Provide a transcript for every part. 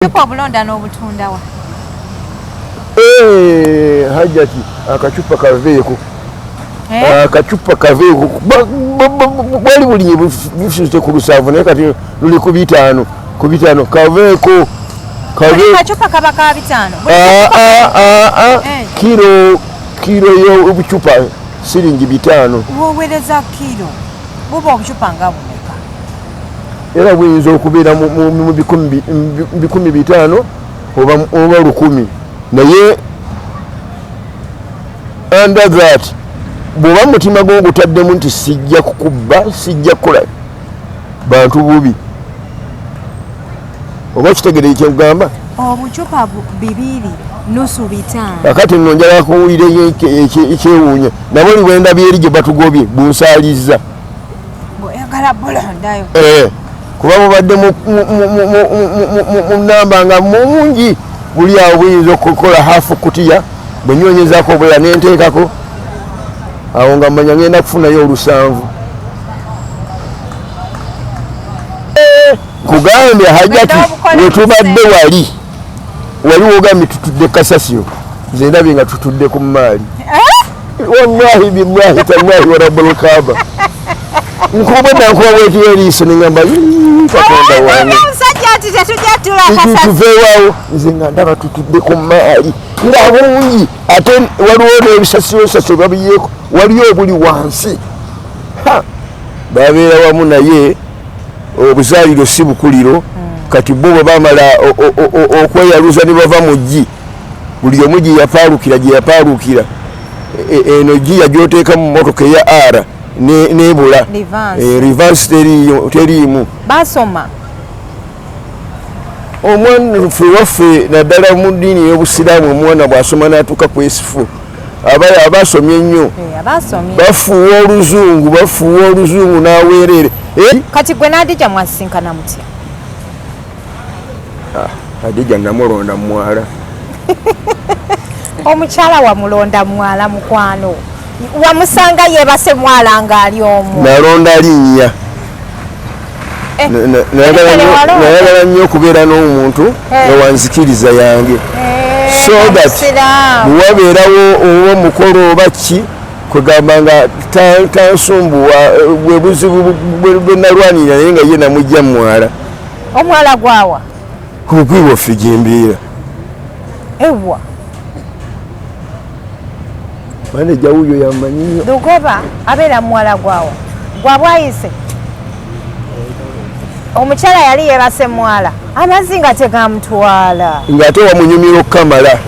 obucupa obulonda n'obutundawa hajjati akacupa kaveeko akacupa kaveeko bwali bulinye bufuse ku lusanvu naye kati luli ku bitaano kaveeko kacupa kaba ka bitaano kiro y'obucupa siringi 5 woweereza kiro buba obucupa nga bumeka era buyinza okubeera mu 500 oba 100 naye under that bw'oba mutima gw'ogutaddemu nti sijja kukubba sijja kukola bantu bubi oba kitegerere kyekugamba obucupa 2 nusu 5 akati nno njala kuwulira ekyewuunya nabo liwendabyo eri gye batugobye bunsaaliza bw'oyagala bulondayo kuba mubadde mu namba nga mungi buli awo buyinza okukola hafu kutiya bwenyonyezaako obwera nenteekako awo nga mmanya ngenda kufunayo 7 kugambye hajjati wetubadde wali wogambye tutudde kasasiro nze ndabye nga tutudde ku maali wallahi billahi tallahi wa rabbul kaaba nkuba nankuba bwetiyo eriiso nengamba katonda wange tuveewawo nze nga ndaba tutudde ku maali nga bungi ate waliwo n'ebisasiro babiyeeko waliyo obuli wansi babeera wamu naye obuzaaliro si bukuliro kati bo bwe bamala okweyaluza ne bava mu ggi buli omu gye yapaalukira eno ggi yagyoteeka mu mmotoka eya ara nebula revanse teriimu basoma omwana ffe waffe naddala mu ddiini ey'obusiraamu omwana bw'asoma n'atuuka ku esifu abasomye ennyo bafuuwa oluzungu n'aweerere kati gwe n'Adija mwasinkana mutya Adija namulonda mwala omukyala wamulonda mwala mukwano wamusanga yebase mwala ng'ali omu nalonda linnya nayagala nnyo okubeera n'omuntu ewanzikiriza yange so that bwewabeerawo oba omukolo oba ki kwegamba nga tansumbuwa bwe buzibu bwe nalwanirira naye nga ye namujja mwala omwala gwawa kubukwi waffe gyembeera ewa maneja wuyo yamanyiyo lugoba abeera mwala gwawa gwabwayise omukyala yali yebase mwala amazzi nga tegamutwala ng'ate wamunyumira okukamala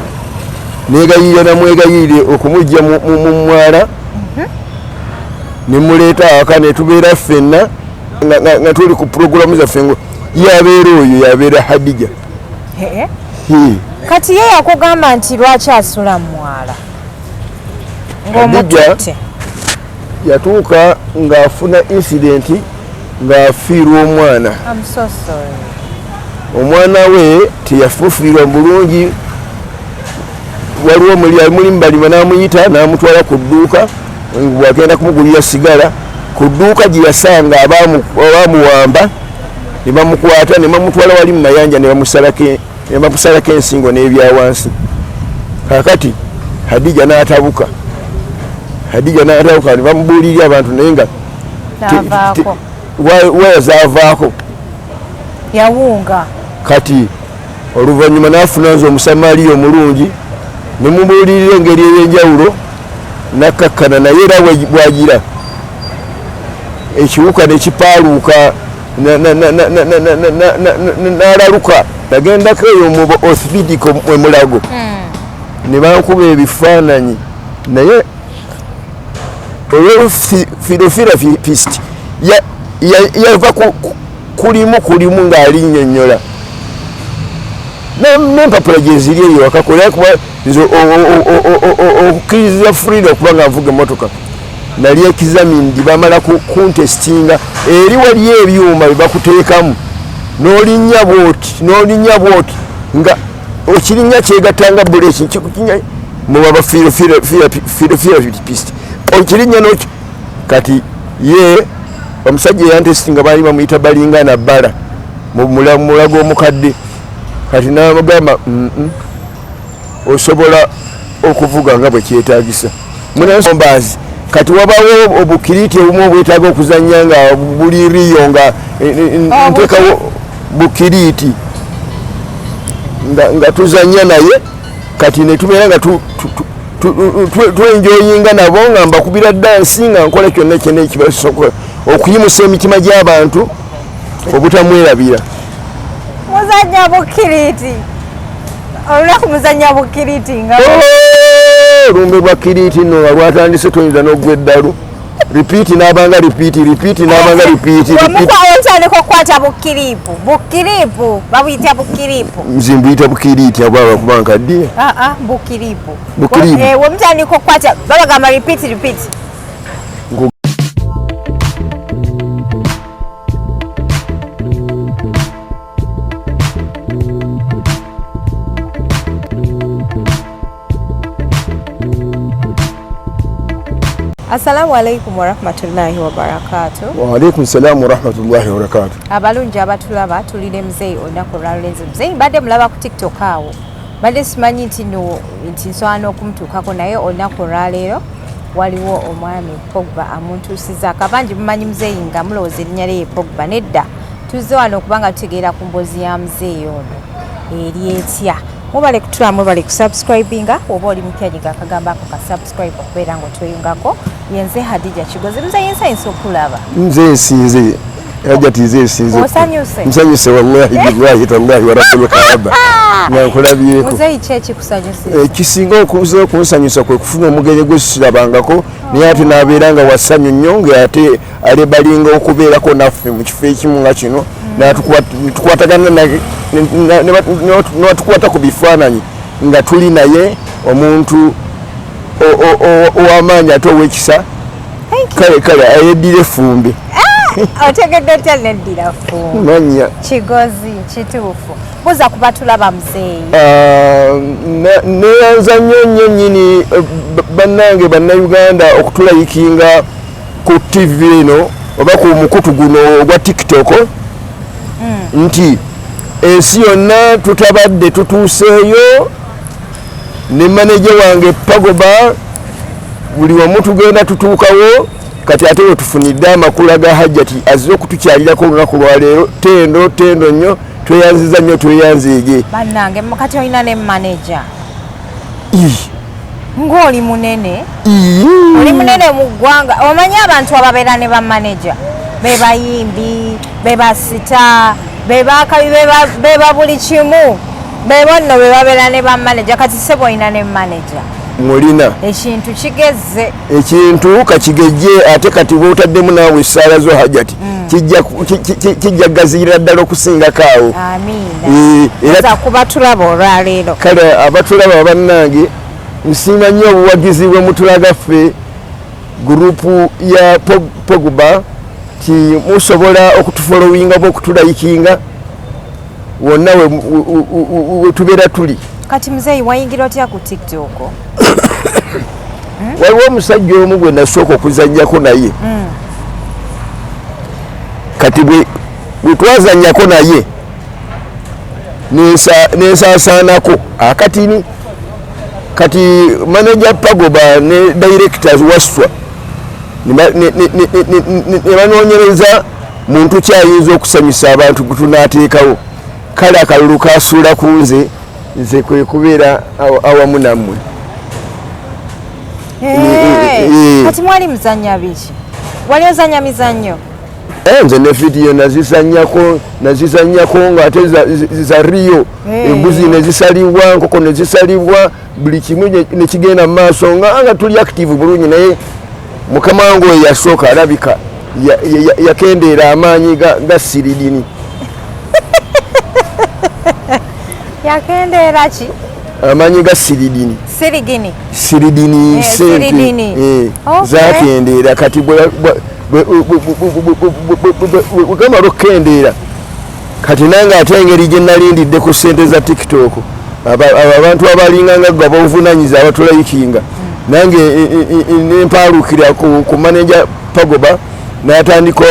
negayirira namwegayirire okumujja mu mwala nemuleeta awaka netubeera ffenna nga tuli ku puroguramu zaffe ngo yabeera oyo yabeera Hadija kati ye yakugamba nti lwaki asula mwala ng'omututte yatuuka ng'afuna incidenti ng'afiirwa omwana omwana we teyafuufirirwa bulungi waliwo mulimu balima n'amuyita n'amutwala ku dduuka bwagenda kumugulira sigala ku dduuka gye yasanga abaamuwamba ne bamukwata ne bamutwala wali mu mayanja ne bamusalako ensingo n'ebyawansi kakati Hadija n'atabuka ne bamubuulirira abantu naye nga wayazaavaako yawunga kati oluvannyuma n'afuna nze omusamaliya omulungi ne mubuulirira engeri ey'enjawulo nakkakkana naye era bwagira ekiwuka ne kipaaluuka n'alaluka nagendako eyo mu orthopedic emulago ne bankuba ebifaananyi naye olw'olufirofirapist yava kulimu ng'alinnyonnyola n'empapula gye ziri eyo wakakola kuba nze okukkiriza Frida okuba nga nvuga emmotoka nali examined bamala kuntestinga eri waliyo ebyuma bye bakuteekamu n'olinnya bwoti nga okirinnya kyegattanga buleki nkikukinya mubaba firofirapist okirinnya n'oki kati ye omusajja eyantestinga baali bamuyita Balingana Bala mu mulago omukadde kati n'amugamba osobola okuvuga nga bwe kyetaagisa munasombazi kati wabawo obukiriti obumu obwetaaga okuzannya nga buli riyo nga ntekawo bukiriti nga tuzannya naye kati netubeera nga twenjoyinga nabo nga mbakubira dansi nga nkola kyonna kyonna ekibasobola okuyimusa emitima gy'abantu obutamwerabira. Muzannya bukiriti olunaku muzannya bukiriti nga olumbe bwa kiriti nno nga lwatandise toyinza n'ogwa eddalu ripiiti n'abanga ripiiti n'abanga ripiiti otandika okukwata bukiripu babuyita bukiripu nze mbuyita bukiriiti abwaba kuba nkaddiye bukiripu wemutandika okukwata babagamba ripiiti Assalamu alaikum warahmatullahi wabarakatuh. Wa alaikum salam warahmatullahi wabarakatuh. Abalungi abatulaba tulire Mzee olunaku lwalulenzi. Mzee mbadde mulaba ku TikTok awo. Mbadde simanyi nti nsobola okumutuukako naye olunaku lwaleero waliwo omwami Pogba amuntuusiza akabangi mumanyi Mzee nga mulowooza erinnya lye Pogba nedda. Tuzze wano okubanga tutegeera ku mboozi ya Mzee ono eri etya. Mubale kutula mubale kusubscribinga oba oli mupya nyiga akagamba ako ka subscribe okubeera nga otweyungako yenze Hadija Kigozi Mzee yensa okulaba nze nsinze Hajati nze nsinze nsanyuse wallahi billahi tallahi wa rabbil kaaba nankulabyeko Mzee kyeki kusanyusa ekisinga okuza okunsanyusa kwe kufuna omugenyi gwe sirabangako naye ate n'abeera nga wasanyu nnyo ng'ate alebalinga okubeerako naffe mu kifo ekimu nga kino tukwatagana n'atukwata ku bifaananyi nga tuli naye omuntu ow'amaanyi ate ow'ekisa kale ayeddira effumbi otegedde otya neddira ffumbi manya Kigozi kituufu buza kuba tulaba Mzee neyanza nnyo nnyini bannange bannayuganda okutulayikinga ku TV eno oba ku mukutu guno ogwa TikTok nti ensi yonna tutabadde tutuuseeyo ne maneja wange Pogba buli wamu tugenda tutuukawo kati ate we tufunidde amakulu aga Hajjati azze okutukyalirako olunaku lwaleero tendo nnyo tweyanziza nnyo tweyanziige bannange kati olina ne maneja ng'oli munene oli munene mu ggwanga omanyi abantu ababeera ne bamaneja be bayimbi be basita beba buli kimu bebonno be babeera ne bamaneja kati sebo olina ne maneja mulina ekintu kigezze ekintu kakigejje ate kati bwotaddemu naawe essaala zo Hajjati kijja gazirira ddala okusingako awo era kuba tulaba olwaleero kale abatulaba bannange nsiima nnyo obuwagizi bwe mutulaga ffe gurupu ya Pogba ti musobola okutufolowinga oba okutulayikinga wonna we tubeera tuli kati Mzee wayingira otya ku TikTok waliwo omusajja omu gwe nasooka okuzannyako naye kati bwe twazannyako naye nensaasaanako akatini kati manager Pogba ne directors waswa ne banoonyereza muntu kyayinza okusanyusa abantu gutunaateekawo kale akalulu kasuula ku nze kwe kubeera awamu nammwe kati mwali muzannya biki wali ozannya mizannyo nze ne vidiyo nazizannyako ng'ate za Rio embuzi nezisalibwa nkoko nezisalibwa buli kimu nekigenda mu maaso nga tuli active bulungi naye mukama wange oyo yasooka alabika yakendeera amaanyi ga siridini yakendeera ki amaanyi ga siridini sente zakendeera kati bwegamala okukendeera kati nange ate engeri gye nalindidde ku ssente za TikTok abantu abalinganga gwe abavunanyiza abatulayikinga nange nempaalukira ku manager Pogba n'atandika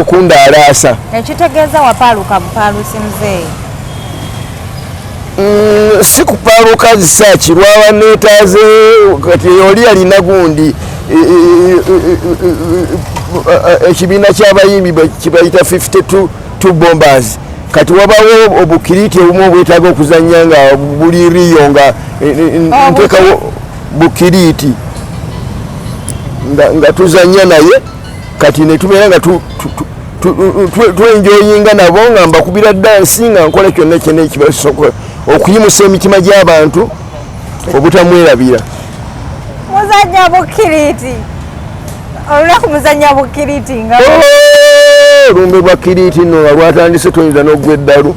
okundalaasa ekitegeeza wapaaluka bupaalusi Mzee si kupaaluka zisaaki lwaba neetaaze kati oli alina gundi ekibiina ky'abayimbi kibayita 52 bombers kati wabawo obukiriiti obumu obwetaaga okuzannya nga buli riyo nga ntekawo bukiriiti nga tuzannya naye kati netubeera nga twenjoyinga nabo nga mbakubira dansi nga nkola kyonna kyonna ekibasoka okuyimusa emitima gy'abantu obutamwerabira. Muzannya bukiriiti olunaku muzannya bukiriiti nga olumbe lwa kiriiti nno nga lwatandise toyinza n'oggwa eddalu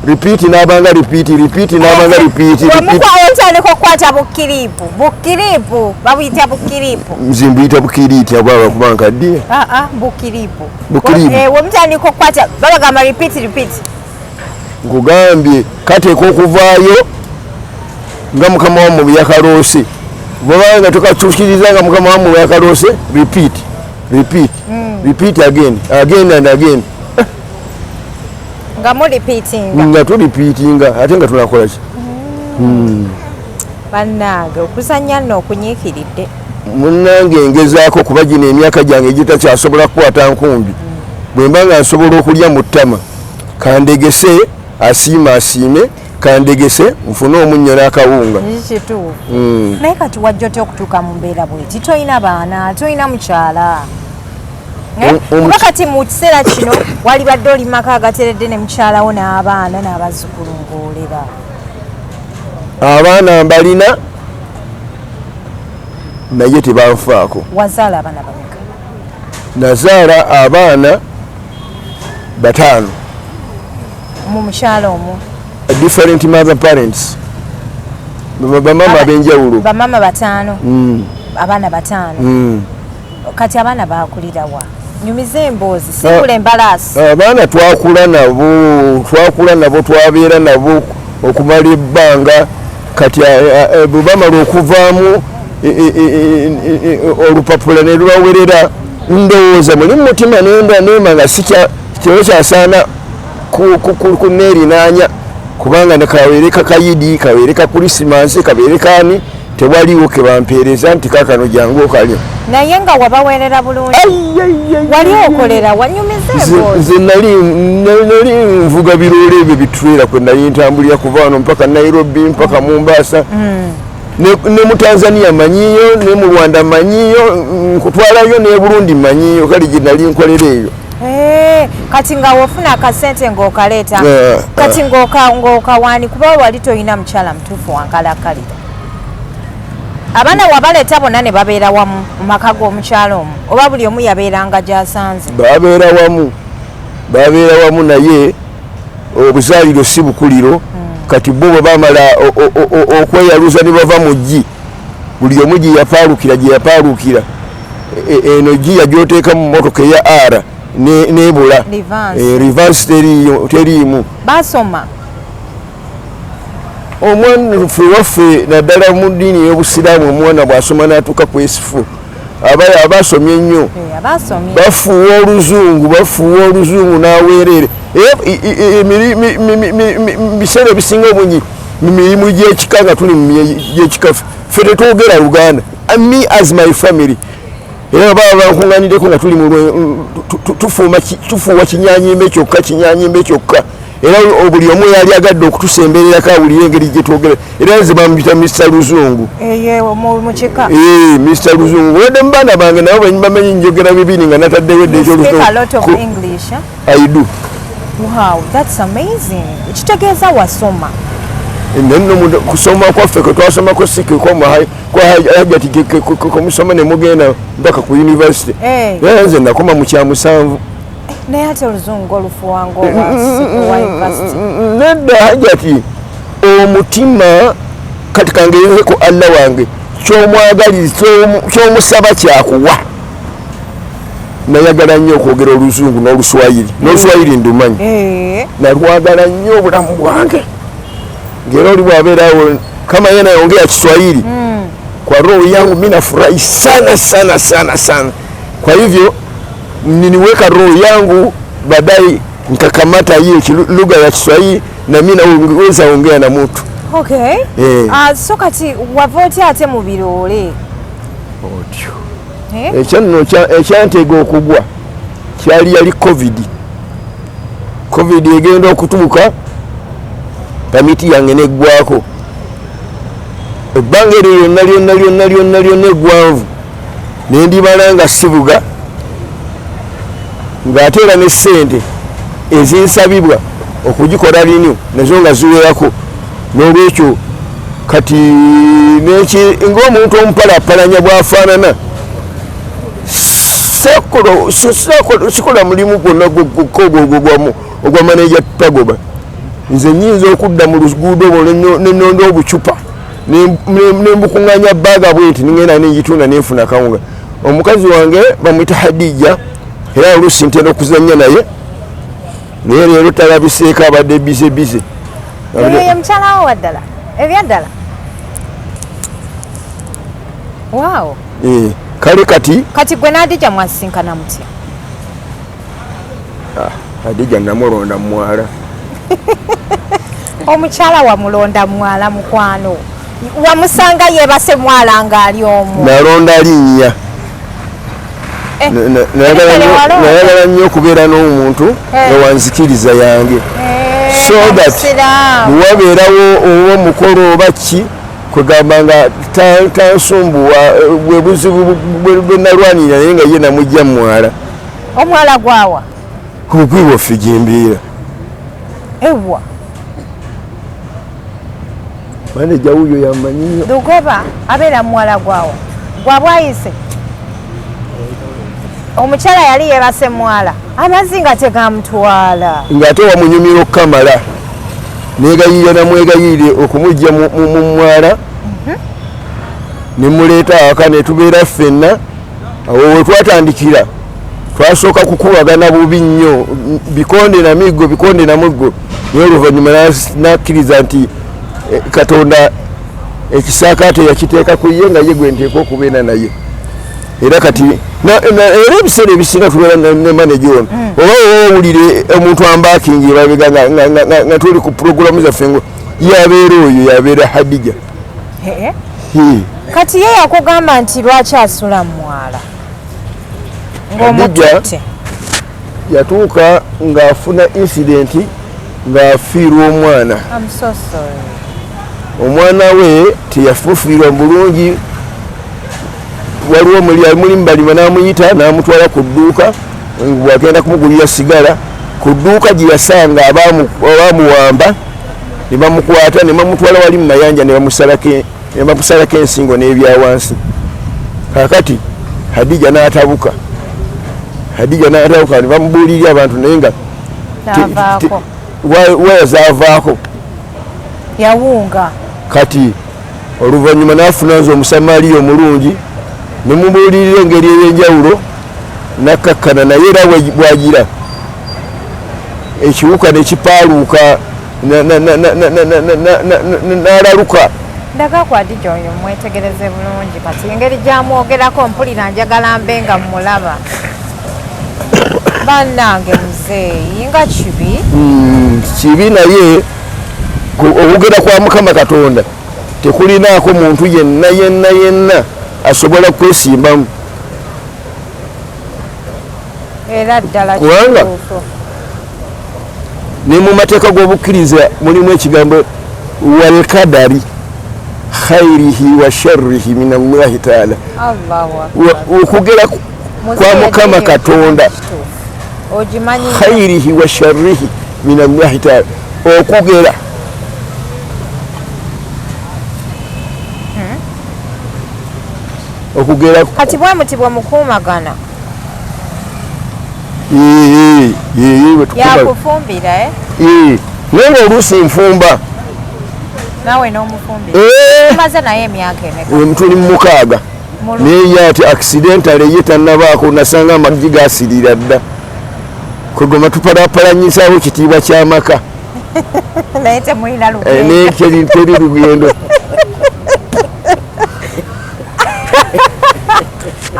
ripiiti n'abanga ripiiti n'abanga ripiiti wemukwawo ntandika okukwata bukiriipu babuyita bukiriipu nze mbuyita bukiriiti abwaba kuba nkaddiye bukiriipu wemutandika okukwata babagamba ripiiti nkugambye kateeka okuvaayo nga mukama wammwe bwe yakaloose bwobanga tokatukiriza nga mukama wammwe bwe yakaloose repeat again and again nga tulipiitinga ate nga tunakola ki bannange okuzannya nno okunyiikiridde munnange ngezaako kuba gino emyaka gyange egitakyasobola kukwata nkumbi bwe mba nga nsobola okulya mu ttama kandegese asiime kandegese nfune omunnyo n'akawunga kituufu naye kati wajja otya okutuuka mu mbeera bweti tolina baana tolina mukyala kuba kati mu kiseera kino walibadde oli maka agateredde ne mukyalawo n'abaana n'abazzukulu ng'olera abaana mbalina naye tebanfaako. Wazaala abaana bameka? Nazaala abaana 5 mu mukyala omwo. Different mother parents. Bamama abenjawulo. Bamama 5. Abaana 5. Kati abaana bakulira wa? Nyumiza emboozi sikula embalaasi. Abaana twakula nabo twabeera nabo okumala ebbanga kati bwe bamala okuvaamu olupapula ne lwawerera ndowooza muli mutima neema nga kino kyasaana kuneerinaanya kubanga nekaweereka kayidi kaweereka krisimansi kabeereka ani tewaliwo kebampeereza nti kakano jangu okalyo naye nga wabaweerera bulungi wali okolera wanyumiza emboozi. Nze nali nvuga biroole ebyo bitwera kwe nali ntambulira kuva wano mpaka Nairobi mpaka Mombasa ne mu Tanzania manyiyo ne mu Rwanda manyiyo nkutwalayo ne Burundi manyiyo kali gye nali nkolera eyo. Kati nga wofuna akasente ng'okaleeta kati ng'okawani kuba wali toyina mukyala mutuufu wankalakalira. Abaana wabaleeta bonna ne babeera wamu mu maka g'omukyala omwo oba buli omu yabeeranga gy'asanze? Babeera wamu naye obuzaaliro si bukuliro kati bo bwe bamala okweyaluza ne bava mu ggi buli omu gye yapaalukira eno ggi yagyoteeka mu mmotoka eya R nebula reverse teriimu. Basoma omwana waffe naddala mu ddiini y'obusiraamu omwana bw'asoma n'atuuka ku S4 abasomye ennyo bafuuwa oluzungu n'aweerere biseera ebisinga obungi mu mirimu gy'ekika nga tuli mu gy'ekika ffe tetwogera Luganda me as my family era baba bankunganireko nga tuli tufuuwa kinyanyimbe kyokka era buli omu yali agadde okutusembererako awulire engeri gye twogera era nze bamuyita Mr. Luzungu. Mr. Luzungu wedde mu baana bange nabo bamenyi njogera bibiri nga nataddewo edde ekyoluzungu. I do. Wow, that's amazing. Ekitegeeza wasoma. Nno kusoma kwaffe kwe twasomako si kwahajati kumusoma ne mugenda mpaka ku university. Era nze nakoma mu kya 7. Naye ate oluzungu olufuwanga owa university. Nedda hajati omutima kati kangeereko Allah wange ky'omwagaliza ky'omusaba kyakuwa. Nayagala nnyo okwogera oluzungu n'oluswayiri ndumanyi. Nalwagala nnyo obulamu bwange. Ngero oli bwabeerawo kama yeye anaongea Kiswahili kwa roho yangu mimi nafurahi sana. Kwa hivyo niniweka roho yangu baadaye nkakamata hii lugha ya Kiswahili na mimi naweza ongea na mtu. Okay. So kati wavoti ate mu birole. Otyo. Ekyantego okugwa kyali yali covid egenda okutuuka pamiti yange neggwako ebbanga eryo lyonna eggwanvu nendibala nga sibuga ng'ate era ne ssente ezinsabibwa okugikola linyu nazo nga ziwerako. N'olwekyo kati ng'omuntu omupalapalanya bw'afaanana sikola mulimu gwonna ogwa maneja tagoba. Nze nnyinza okudda mu luguudo olwo nennonda obucupa nembukuŋŋanya bbaaga bwenti ningenda nengitunda nenfuna kawunga. Omukazi wange bamwita Hadija era oluusi ntera okuzannya naye naye leero talabiseeko abadde bize. Ye mukyala wo waddala ebyaddala. Wow. Kale kati gwe n'Adija mwasisinkana mutya? Adija namulonda muwala. Omukyala wamulonda muwala mukwano, wamusanga yeebase mwala ng'ali omu? Nalonda linnya. Nayagala nnyo okubeera n'omuntu ewanzikiriza yange so that bwewabeerawo oba omukolo oba ki kwegamba nga tansumbuwa bwe buzibu bwe nalwanirira naye nga ye namujja muwala. Omwala gwawa? Ogwiwaffe gyembeera. Ewa maneja wuyo yamanyi Lugoba abeera muwala gwawa gwabwayise. Omukyala yali yeebase muwala amazzi nga tegamutwala ng'ate wamunyumira okukamala negayirira namwegayirire okumujja mu mwala nemuleeta awaka netubeera ffenna. Awo wetwatandikira twasooka kukuwagana bubi nnyo bikonde na miggo naye oluvannyuma nakkiriza nti Katonda ekisaakaate yakiteeka ku ye nga ye gwe nteeka okubeera naye. Era kati era ebiseera ebisinga tubeera ne maneja ono oba owulire omuntu ambakingi babega nga tuli ku puroguramu zaffe ngo yabeera oyo yabeera Hadija. Kati ye yakugamba nti lwaki asula mwala ng'omututte? Yatuuka ng'afuna incidenti ng'afiirwa omwana. I'm so sorry. Omwana we teyafuufiirwa bulungi. Waliwo mulimu balima n'amuyita n'amutwala ku dduuka bw'agenda kumugulira sigala. Ku dduuka gye yasanga abaamuwamba ne bamukwata ne bamutwala wali mu mayanja ne bamusalako ensingo n'ebyawansi. Kaakati Hadija n'atabuka ne bamubuulirira abantu naye nga wayazaavaako yawunga. Kati oluvannyuma n'afuna nze omusamaliya omulungi ne mubuulirira engeri ey'enjawulo nakkakkana naye era bwagira ekiwuka ne kipaaluuka n'alaluka. Ndaga ku Adija oyo mwetegereze bulungi kati engeri gy'amwogerako mpulira njagala mbe nga mmulaba. Bannange muzeeyi nga kibi. Kibi naye okugenda kwa Mukama Katonda tekulinaako muntu yenna asobola kwesimbamu. Era ddala kubanga ne mu mateeka g'obukkiriza mulimu ekigambo walkadari khairihi wa sharrihi min Allahi taala. Okugera kwa Mukama Katonda khairihi wa sharrihi min Allahi taala okugera kati bwamuti bwemukuumagana yakufumbira naye ngaoluusi nfumba naawe n'omufumbira maze naye emyaka emeka? Tuli mu 6 naye ye ati accidentale ye tannabaako nasanga amagi gasirira dda kwegoma tupalapalanyisaawo kitiibwa ky'amaka naye temulina naye teri lugendo.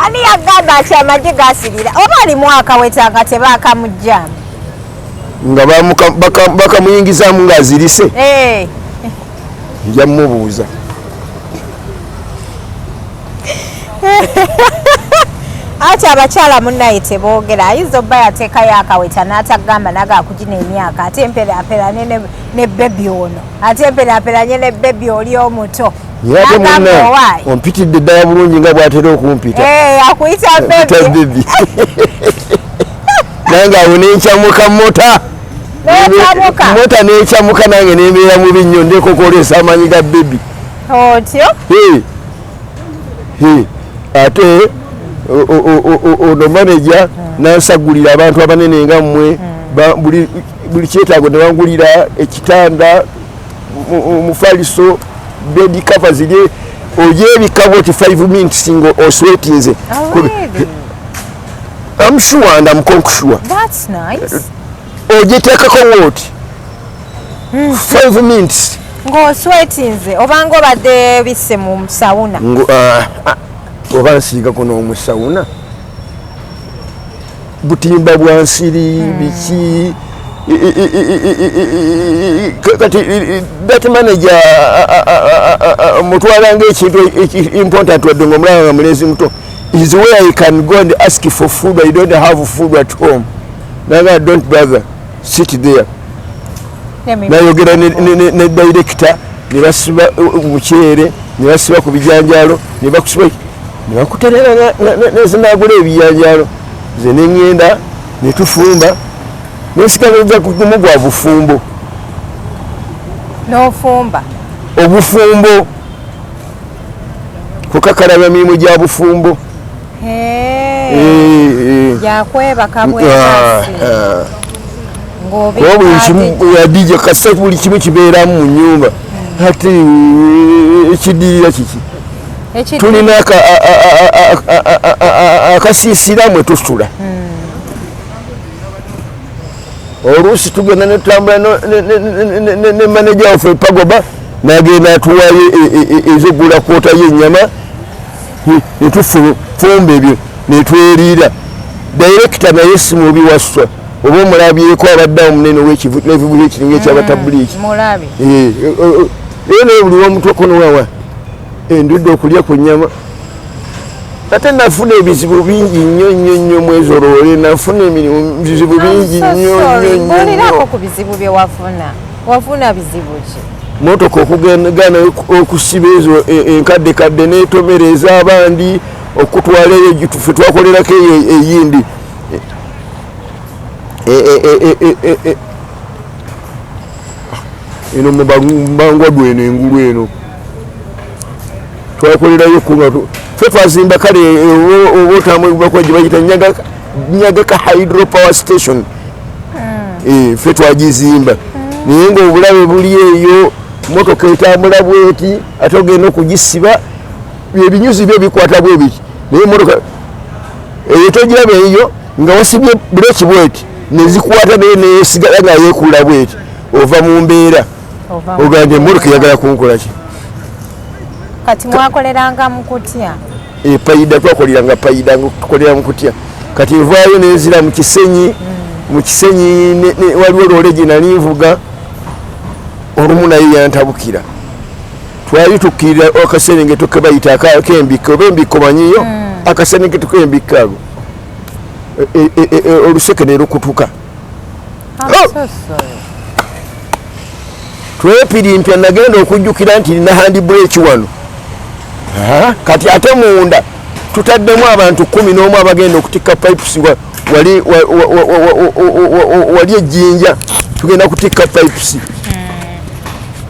Ani yagamba ati amagi gasirira oba ali mwaka wetanga tebaakamugjamu? nga bakamuyingizaamu ng'azirise nja mubuuza ati abakyala munnaye teboogera ayinza obba yateekayo akaweta n'atagamba nagakugina emyaka ate emperaaperanye ne bebi ono ate emperaaperanye ne bebi oli omuto yate munna ompitidde ddala bulungi nga bw'atera okumpita akuyita bebi nange awo nenkyamuka mota nekyamuka nange nembeera mubi nnyo ndekokolesa amaanyi ga bebi otyo ate ono manager nansagulira abantu abanene nga mmwe buli kyetaago ne bangulira ekitanda mufaliso bed cover ziri ogyebikabo ti 5 minutes ngo oswetinze I'm sure and I'm sure. That's nice. Ogiteekako woti 5 minutes ng'oswetinze oba ng'obadde bisse mu sawuna oba nsiigako n'omusawuna butimba bwa nsiri biki kati that manager mutwala ng'ekintu important wadde ng'omulaba nga mulezi muto is where I can go and ask for food. I don't have food at home. Naga don't bother. Sit there. Nayogera ne director ne basiba mukyere ne basiba ku bijanjalo ne bakusiba ne bakuterera nezinagula ebijanjalo ze neŋŋenda ne tufumba nesigala kugumu gwa bufumbo n'ofumba obufumbo kukakalaba mirimu gya bufumbo yakwebaka bweyadija kasita buli kimu kibeeramu mu nnyumba ate ekidirira kiki tulina akasiisira mwe tusula oluusi tugenda netutambula ne manager waffe Pagoba nagenda atuwayo ezogula kwota y'ennyama netufumba ebyo netweriira director naye si mubi wasswa oba omulabyeko abadde omunene ow'ekivu ekiringa ekyabatabuliki era naye buli womutweko nowawa endudde okulya ku nnyama ate nafuna ebizibu bingi nnyo nnyo nnyo mwezoloole nafuna emirimu bizibu bingi nnyo ku bizibu bye wafuna bizibu ki motoka okugana okusiba ezo enkaddekadde n'etomereza abandi okutwala eyo gitufe twakolerako eyo eyindi eno mubangwadw eno engulu eno twakolerayo kunga fe twazimba kale oba otambulibako gye bayita Nyagaka hydro power station fe twagizimba naye ngaobulabe buli eyo motoka etambula bweti ate ogenda okugisiba ebinyuzi byo bikwata bwe biti naye motoka eyo togiraba eyo nga wasibye bureki bweti nezikwata naye neyesigala nga yeekula bweti ova mu mbeera ogambye emotoka eyagala kunkolaki kati mwakoleranga mukutya payida twakoleranga payida tukolera mukutya kati nvaayo nezira mu Kisenyi waliwo loole gye nali nvuga olumu naye yantabukira twali tukkirira akaserengeto ke bayita kembikka oba embikko manyiyo akaserengeto kembikka ago oluseke ne lukutuka twepirimpya nagenda okujjukira nti nina handi breaki wano kati ate munda tutaddemu abantu 11 abagenda okutikka pipes wali ejjinja tugenda kutikka pipes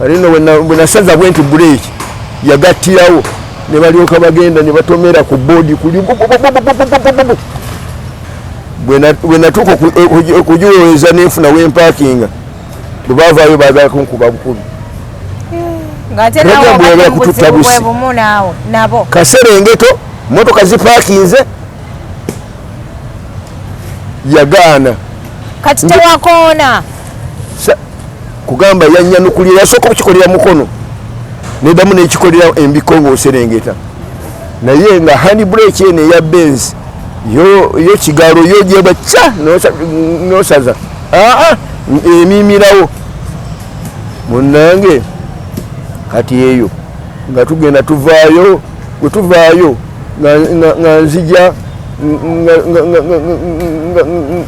alino bwe nasaza bwenti breaki yagattirawo ne balyoka bagenda ne batomera ku boodi kuli bwe natuuka okugiwoweza nenfuna wempaakinga bwe baavaayo baagala kunkuba bukubi Kaserengeto motoka zipaakinze yagaana kati tewakoona kugamba yanyanukulira yasooka okukikolera mukono nedamu nekikolera embiko ng'oserengeta naye nga hand brake eno eya Benz yo kigaalo yo gyeba ca nosaza emimirawo munnange kati eyo nga tugenda tuvaayo bwe tuvaayo nga nzija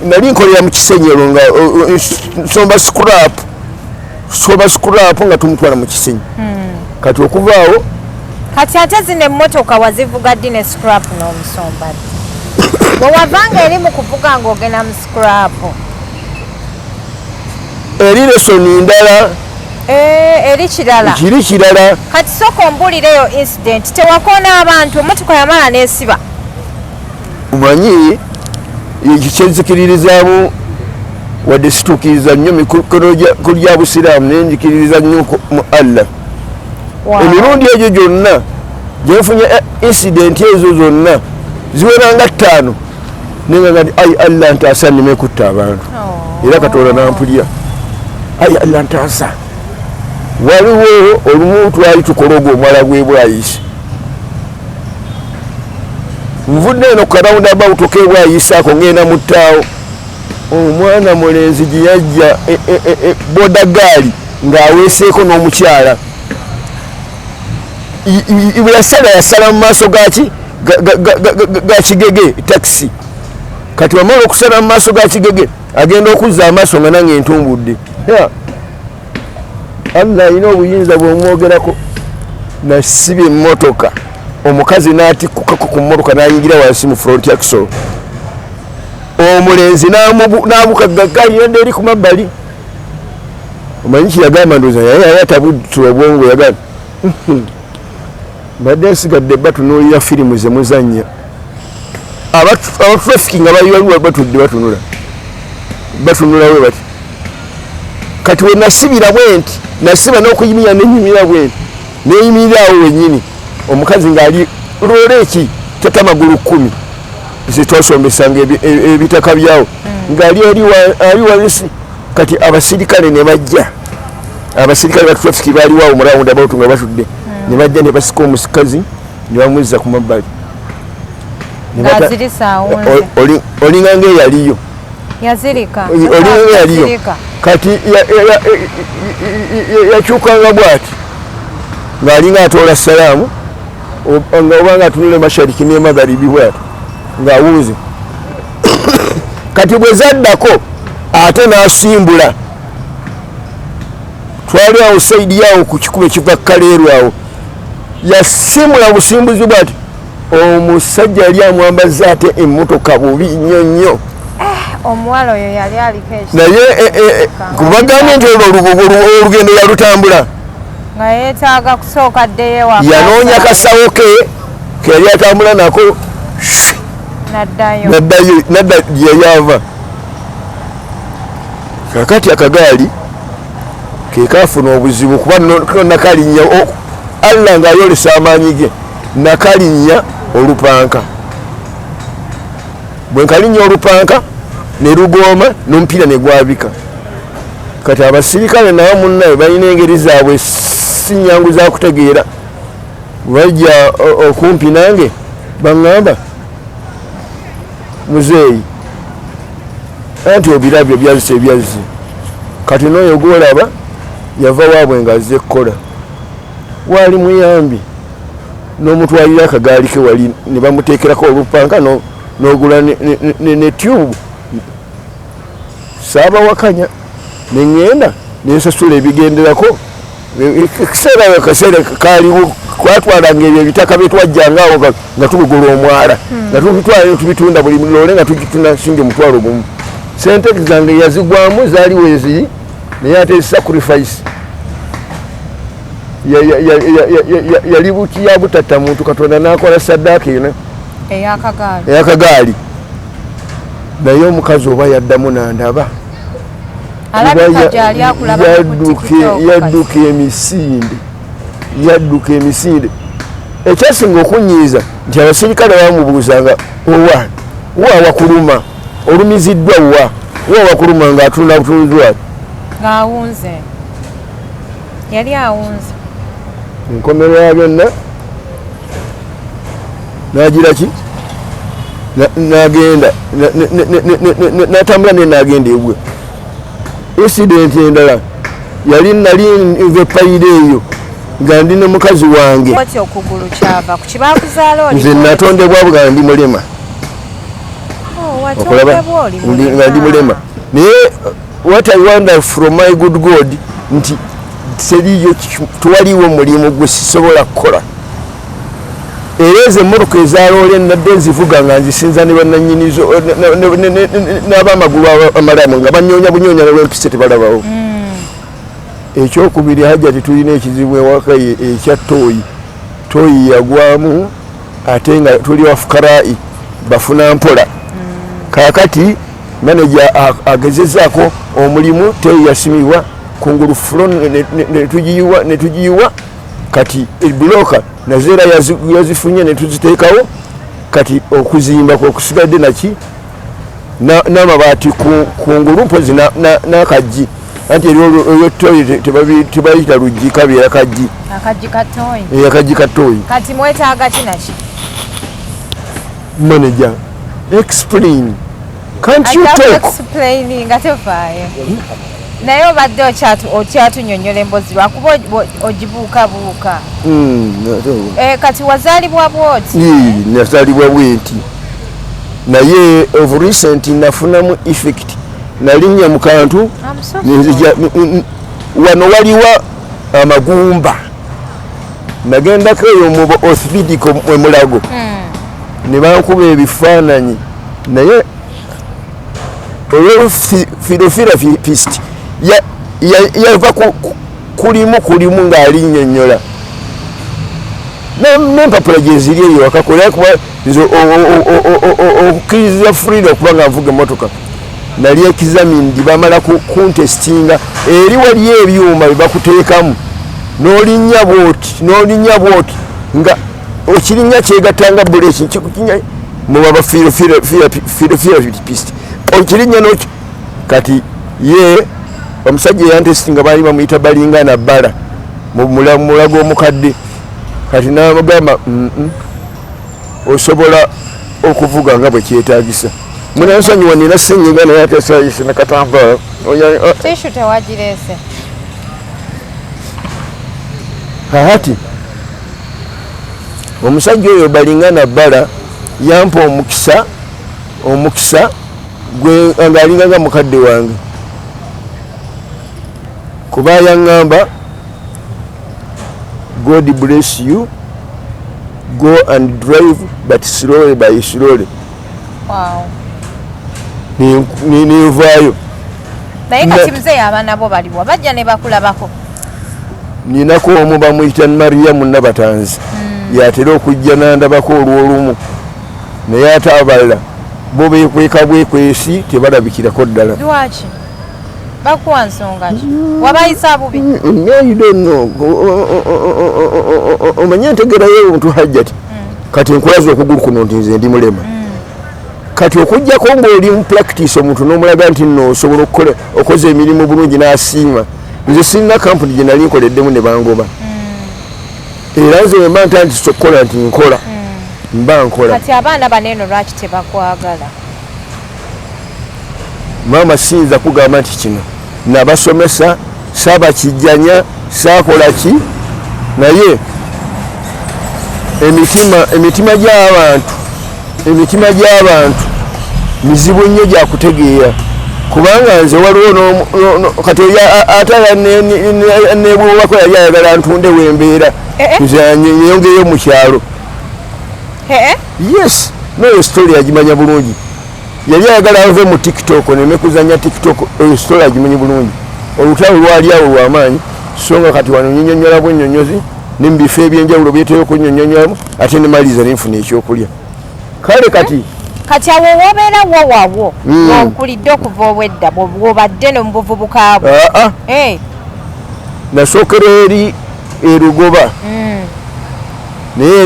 nali nkolera mu kisenyero nga nsomba scrap nga tumutwala mu kisenyi kati okuvaawo kati ate zino emmotoka wazivuga ddi ne scrap n'omusomba bwe wavanga eri mu kuvuga ng'ogenda mu scrap eri lesoni ndala eri kirala kiri kirala kati sooka ombuulireyo incident tewakoona abantu emmotoka yamala n'esiba omanyi ekyo kyenzikiririzaamu wadde situukiriza nnyo mikolo gya busiraamu naye njikiririza nnyo mu allah emirundi egyo gyonna gyenfunye incidenti ezo zonna ziweranga 5 nenga nga ai allah ntaasa nneme kutta abantu era katonda nampulya ai allah ntaasa waliwo olumu twali tukologa omwala gw'ebwayisi nvudde eno kukarawunda abawutoka ebwayisaako ngenda mu ttaawo omwana mulenzi gye yajja bodagaali ng'aweeseeko n'omukyala bwe yasala mu maaso gaki ga kigege takisi kati wamala okusala mu maaso ga kigege agenda okuzza amaaso nga nange entumbudde allah alina obuyinza bwomwogerako nasiba emmotoka omukazi n'atikkukako ku mmotoka n'ayingira wansi mu front ya kisolo omulenzi n'abukagagali yadde eri ku mabbali omanyi kiyagamba ndooza yali atabutula obwongo yagamba mbadde nsigadde batunuulira firimu ze muzannya abatrafiki nga baliwaliwo batudde batunulawe bati kati we nasibira bwenti nasiba n'okuyimira nenyimira bwenti neyimirira awo wennyini omukazi ng'ali roleeki tata magulu 10 zitwasombesanga ebitaka byawo ng'ali ali wansi kati abasirikale ne bajja abasirikale batrafiki baaliwo awo murawunda bawutu nga batudde ne bajja ne basika omusikazi ne bamuzza ku mabbali olinga ng'eyaliyo kati yakyukanga bw'ati ng'alinga atoola salaamu nga obanga atunule mashariki ne magharibi bw'ati ng'awuuze kati bwe zaddako ate n'asimbula twali awo saidi yawo ku kikuba ekiva kaleeru awo yasimula busimbuzi bw'ati omusajja yali amwambaza ate emmotoka bubi nnyo nnyo omuwala oyo yali aliko naye kubagambye nti olugendo yalutambula nga yeetaaga kusooka addeyo yanoonya kasawo ke yali atambula nako nadda gyeyava kakati akagaali kekafuna obuzibu kuba nakalinnya allah ng'ayolesa amaanyi ge nakalinnya olupanka bwe nkalinnya olupanka ne lugooma n'omupiira ne gwabika kati abasirikale nabo munnaye balina engeri zaabwe si nnyangu za kutegeera bajja okumpi nange baŋŋamba muzeeyi anti obirabyo byazise ebyazze kati n'oyo gwolaba yava waabwe ng'azze kukola waali muyambi n'omutwalira akagaali ke wali ne bamuteekerako olupanka n'ogula ne tyubu saabawakanya ne ŋŋenda ne nsasula ebigenderako akaseera kaaliwo kwatwalanga ebyo ebitaka byetwajjangaawo nga tubugula omwala nga tubitwala netubitunda buli loole nga tugitunda singa omutwalo gumu sente zange yazigwamu zaaliwo eziri naye ate sacrifice yali buti ya butatta muntu katonda n'akola saddaaka eno eyakagaali naye omukazi oba yaddamu nandaba yadduka emisinde ekyasinga okunyiiza nti abasirikale bamubuuzanga wa wakuluma olumiziddwa wa wakuluma ng'atunda butunzi ati ng'awunze yali awunze enkomero ya byonna nagira ki nagenda natambula ne nagenda egwe incident endala yali nali nve payire eyo nga ndi ne mukazi wange wati okugulu kyava ku kibakuzaala oli nze natondebwa bwa ndi mulema watondebwa oli nga ndi mulema naye what I wonder from my good God nti seriyo tuwaliwo mulimu gwe sisobola kukola era ezo emmotoka ezaloole nadde nzivuga nga nzisinza ne bannannyinizo n'abamagulu amalamu nga banyoonya bunyoonya nolwempisa tebalabawo ekyokubiri hajjati tulina ekizibu ewaka ekya tooyi yagwamu ate nga tuli wafukarai bafuna mpola kakati manager agezezaako omulimu tooyi yasimibwa kungulu fulo netugiyiwa kati ebuloka nazeera yazifunye netuziteekawo kati okuzimba kwokusigadde naki n'amabaati kungulu mpozi n'akaggi anti eryotooyi tebayita luggi kabeera kaggi akaggi katooyi kati mwetaaga kinaki manager explain can't you talk explain nga tefaayo naye obadde okyatunyonnyola emboozi lwakuba ogibuukabuuka kati wazaalibwa bwoti nazaalibwa bwenti naye of recent nafunamu effect nalinnya mu kantu wano waliwo amagumba nagendako eyo mu orthopedic emulago ne bankuba ebifaananyi naye olw'ofirofirapist yava kulimu ng'alinnyonnyola n'empapula gye ziri eyo wakakola kuba nze okukkiriza Frida okuba nga nvuga emmotoka nali examined bamala kuntestinga eri waliyo ebyuma bye bakuteekamu n'olinnya bwoti nga okirinnya kyegattanga buleki nkikukinya mubaba firofirapist okirinnya n'oki kati ye omusajja eyantestinga baali bamuyita balingana bbala mu mulago omukadde kati n'amugamba osobola okuvuga nga bwe kyetaagisa munansonyiwa nina ssenyiga naye ate sayise nakatambala tishu tewagireese hati omusajja oyo balingana bbala yampa omukisa gwe ng'alinganga mukadde wange kuba yaŋŋamba God bless you go and drive but slowly by slowly ninvaayo naye kati muzeeyi abaana bo baliwo bajja ne bakulabako ninako omu bamuyita Mariamu Nabatanzi yatera okujja nandabako olw'olumu naye ate abalala bo beekweka bwekwesi tebalabikirako ddala lwaki bakuwa nsonga ki wabayisa bubi omanye ntegerayo omuntu hajjati kati nkulaza okugulu kuno nti nze ndi mulema kati okujjako ng'oli mu practice omuntu n'omulaga nti nno osobola okoza emirimu bulungi n'asiima nze sirina kampuni gye nali nkoleddemu ne bangoba era nze wemba nta nti sokola nti nkola mba nkola kati abaana baneeno lwaki tebakwagala maama siyinza kugamba nti kino nabasomesa saabakijjanya saakola ki naye emitima gy'abantu mizibu nnyo gyakutegeera kubanga nze waliwo kati atala nebwowako yali ayagala ntunde wembeera nze nyeyongeyo mu kyalo yes noyo story agimanya bulungi yali ayagala ave mu tiktok nemekuzanya tiktok oyo story agimanyi bulungi olutalo lwali awo lwamaanyi so nga kati wano nyinyonnyola bwennyonnyozi ne mu bifo ebyenjawulo byetera okunnyonnyonnyolamu ate ne maliriza nenfuna ekyokulya kale kati awo wobeera wowawo onkulidde okuva obwedda bwobadde no mu buvubuka bwo nasookera eri erugoba naye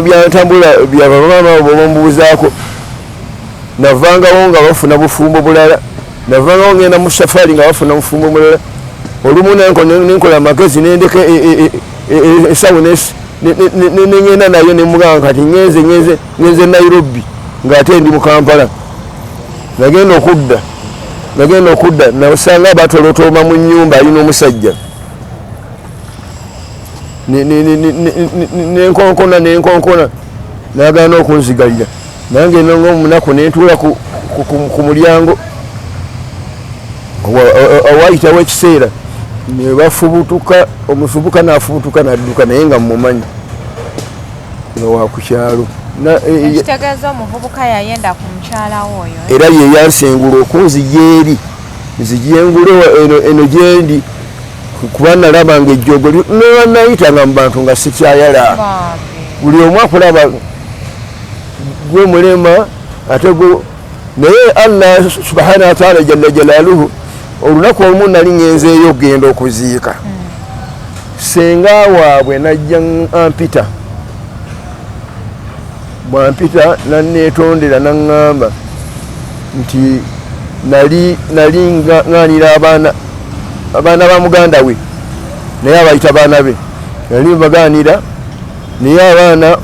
byantambula byabamaama bwobamubuuzaako navangawo nga bafuna bufumbo bulala navangawo ngenda mu safari nga bafuna bufumbo bulala olumu nenkola amagezi nendeka esawo nengenda nayo nemugamba kati ngenze Nairobi ng'ate ndi mu Kampala nagenda okudda nagenda okudda nasanga batolotooma mu nnyumba alina omusajja nenkonkona nagana okunzigalira nange nonga omunaku nentuula ku mulyango awayitawo ekiseera nebafubutuka omufubuka nafubutuka nadduka naye nga mumumanyi wakukyalo ekitegeeza omuvubuka yayenda ku mukyala oyo era ye yansengula okunzija eri nzijengule eno gyendi kuba nalabanga ejjogo newanayitanga mu bantu nga sikyayala buli omu akulaba gwe mulema ate naye Allah subhanahu wa ta'ala jalla jalaaluhu olunaku olumu nali ngenzeeyo okugenda okuziika senga waabwe najja ampita bwampita nanneetondera naŋŋamba nti nali ŋŋaanira abaana ba muganda we naye abayita baana be nali bagaanira naye abaana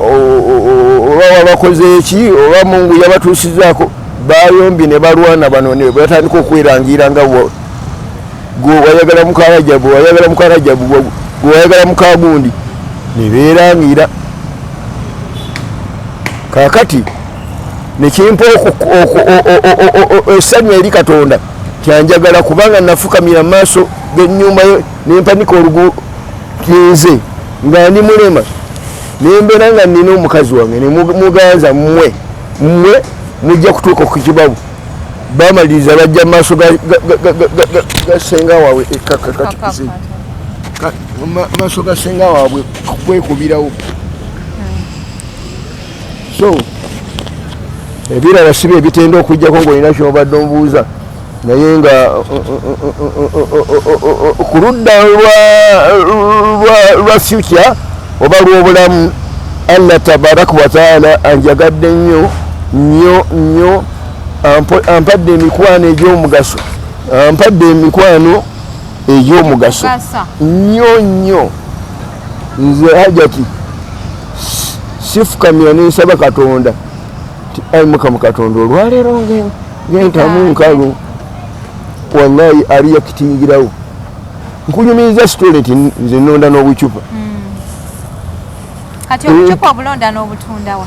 oba wabakoze eki oba Mungu yabatuusizaako bayombye ne balwana bano ne batandika okwerangira nga gwe wayagala mukarajabu gwe wayagala mukagundi ne beerangira kakati nekimpa essanyu eri Katonda kyanjagala kubanga nafukamira maaso g'ennyumba yo nempanika olugu kinze nga ndi mulema nembeera nga nina omukazi wange nemuganza mmwe mujja kutuuka ku kibabu bamaliriza bajja maaso gasenga waabwe maaso ga senga waabwe kwekubirawo so ebirala sibe ebitenda okujjako ngaolina kyobadde omubuuza naye nga ku ludda lwa future oba lw'obulamu Allah tabaraka wa taala anjagadde nnyo ampadde emikwano egy'omugaso nnyo nze Hajati sifukamira nensaba Katonda ti ayi Mukama Katonda olwaleero ngentamu nkalu wallahi ali yakitingirawo nkunyumiriza sitole nti nze nnonda n'obucupa kati obucupa obulonda n'obutundawa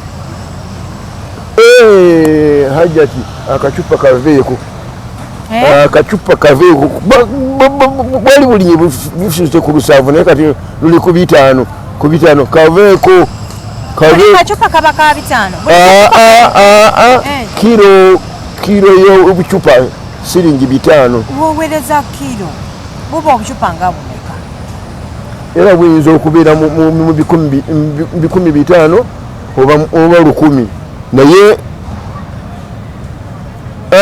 Hajati akacupa kaveeko bwali bulinye bufususe ku 7 naye kati luli ku 5 kaveeko kacupa kaba ka 5 kilo y'obucupa siringi 5 wowereza kilo buba obucupa nga bumeka era buyinza okubeera mu 500 oba 100 naye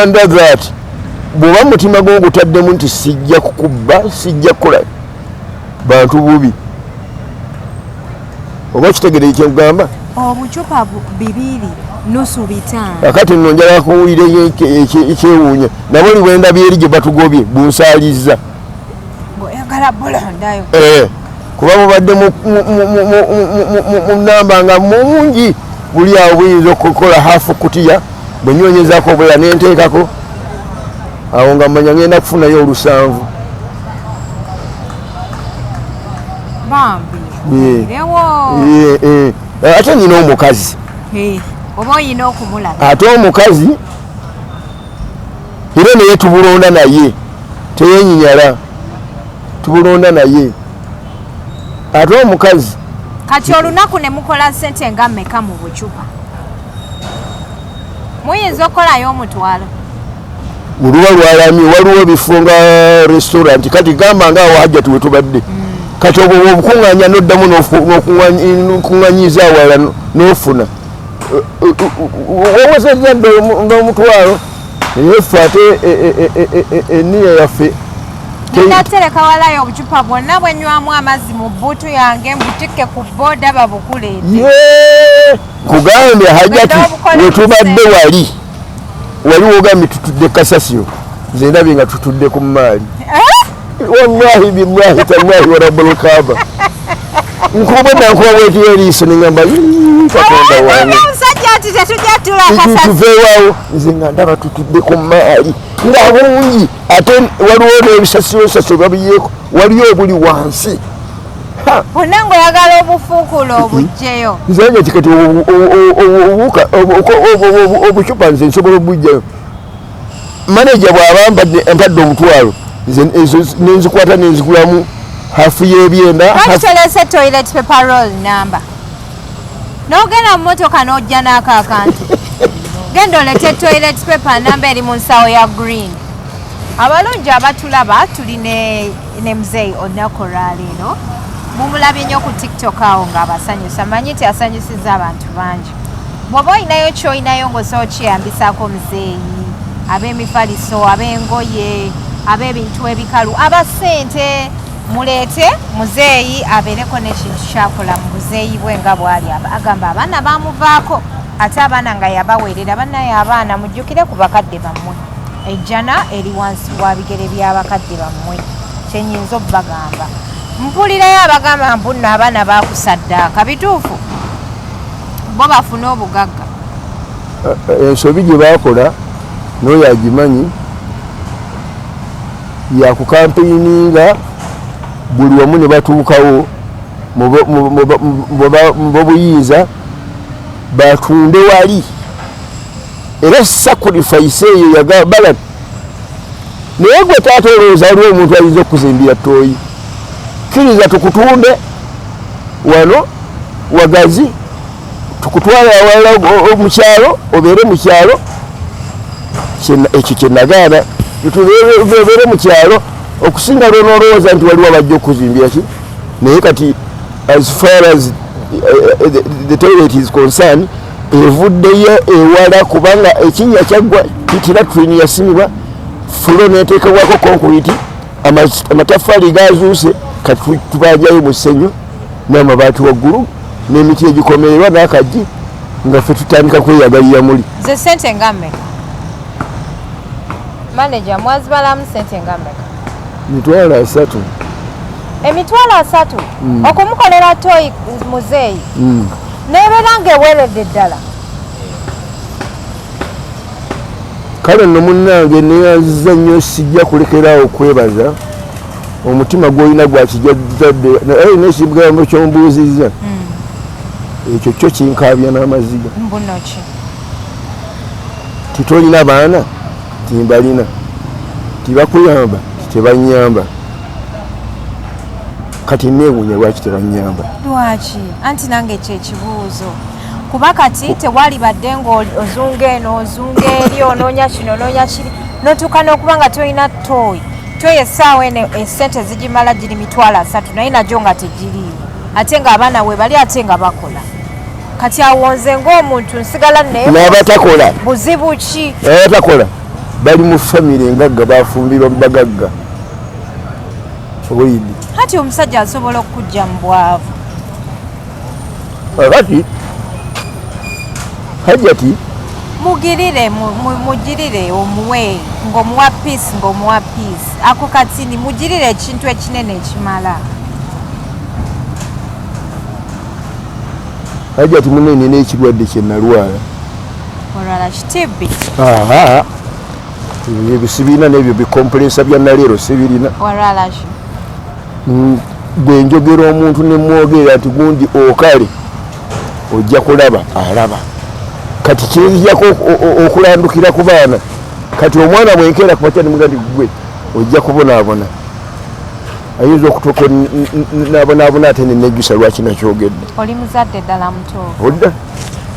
under that bw'oba mutima gwo gutaddemu nti sijja kukubba sijja kukola bantu bubi oba kitegere kyekugamba obucupa 2.5 akati nno njala kuwulira ekyewuunya nabo liwenda byeri gye batugobye bunsaalizza oyagala bulondayo kuba mubadde mu namba nga mungi buli awo buyinza okukola hafu kutiya bwe nnyonyezaako obulala nenteekako awo nga mmanya ngenda kufunayo 7 ate nyina omukazi oba oyina okumulaba ate omukazi era naye tubulonda naye teyenyinyala tubulonda naye ate omukazi kati olunaku ne mukola ssente nga mmeka mu bucupa muyinza okukolayo omutwalo oluba lwalamye waliwo ebifo nga restaurant kati gamba nga awo Hajjati we tubadde kati obwo obukuŋŋaanya n'oddamu n'okuŋŋanyiza awala n'ofuna wawezezza ng'omutwalo naye ffe ate enniya yaffe natereka walayo obucupa bwonna bwenywamu amazzi mu bbuutu yange mbutikke ku booda babukuleete kugambe Hajjati we tubadde wali wogambye tutudde Kasasiro nze ndabye nga tutudde ku maali wallahi billahi tallahi wa rabbul kaaba nkubona nkuba bwetiyo eriiso neŋŋamba katonda wange omusajja ati tetujja tulakasa tuveewawo nze nga ndaba tutudde ku maali nga bungi ate waliwo n'ebisasirosasiro babiyeeko waliyo obuli wansi bonna ng'oyagala obufuukulo obugjeyo nze nti kati obucupa nze nsobola obujjayo maneja bw'aba mpadde omutwalo nze nenzikwata nenzigulamu hafu y'ebyenda kakitolese toilet paper roll number n'ogenda mu motoka n'ojja n'ako akantu genda olete toilet paper number eri mu nsawo ya green. Abalungi abatulaba tuli ne muzeeyi olunaku olwaleero mumulabye nnyo ku TikTok awo ng'abasanyusa manyi nti asanyusizza abantu bangi. Bw'oba olinayo ky'olinayo ng'osobola okyeyambisaako muzeeyi, ab'emifaliso, ab'engoye, ab'ebintu ebikalu, abasente, muleete muzeeyi abeereko n'ekintu kyakola mu buzeeyi bwe nga bw'ali. Agamba abaana baamuvaako ate abaana nga yabaweerera bannaye abaana mujjukire ku bakadde bammwe. Ejjana eri wansi wa bigere by'abakadde bammwe kyenyinza obbagamba. Mpulirayo abagamba mbu nno abaana baakusaddaaka bituufu bo bafune obugagga. Ensobi gye baakola n'oyo agimanyi yakukampeyininga buli wamu ne batuukawo mu bobuyinza batunde wali era sacrifice eyo yagambala naye gwe taata olowooza waliwo omuntu ayinza okuzimbira ttooyi kkiriza tukutunde wano wagazi tukutwala awala mukyalo obeere mukyalo ekyo kyenagaana tubeere mukyalo okusinga lwonoolowooza nti waliwo abajja okuzimbira ki naye kati as far as the toilet is concerned evuddeyo ewala kubanga ekinnya kyaggwa kitira twini yasimibwa fulo neteekebwako concrete amataffaali gazuuse kati tubajayo musenyu n'amabaati waggulu n'emiti egikomererwa n'akaggi nga ffe tutandika kweyagalira muli. Ze sente nga mmeka? Manager mwazibalamu sente nga mmeka? Emitwalo 3. Emitwalo 3? Okumukolera toyi muzeeyi nebeera ng'eweeredde ddala. Kale nno munnange neyanziza nnyo sijja kulekeraawo okwebaza omutima gw'olina gwakijjadde naye n'ekigambo ky'ombuuzizza ekyo kyo kinkaabya n'amaziga. Mbuno ki? Titolina baana timbalina tibakuyamba tebanyamba kati neewuunya lwaki tebanyamba. Lwaki? Anti nange ekyo ekibuuzo kuba kati tewali badde ng'ozunga eno ozunga eri onoonya kino onoonya kiri n'otuuka n'okuba nga tolina tooyi essaawa eno esente zigimala giri mitwalo 3 naye nagyo nga tegiriiwo ate ng'abaana we bali ate nga bakola kati awo nze ng'omuntu nsigala n'abatakola buzibu ki? Abatakola bali mu famire engagga bafumbirwa mu bagagga oyidi hati omusajja asobola okujja mu bwavu kati hajjati mugirire omuwe ng'omuwa piisi ng'omuwa piisi ako katini mugirire ekintu ekinene ekimala. Hajjati munene n'ekirwadde kye nalwala. Olwala kitibbi? Ebyo sibiina n'ebyo bikompulensa bya naleero sibirina. Olwala ki? Bwe njogera omuntu ne mwogera nti gundi okale ojja kulaba alaba. Kati kiyinzako okulandukira ku baana kati omwana bwenkeera ku batya nemugandi gwe ojja kubonaabona ayinza okutuuka nabonaabona ate nenejjusa lwaki nakyogedde. Oli muzadde ddala mutuufu odda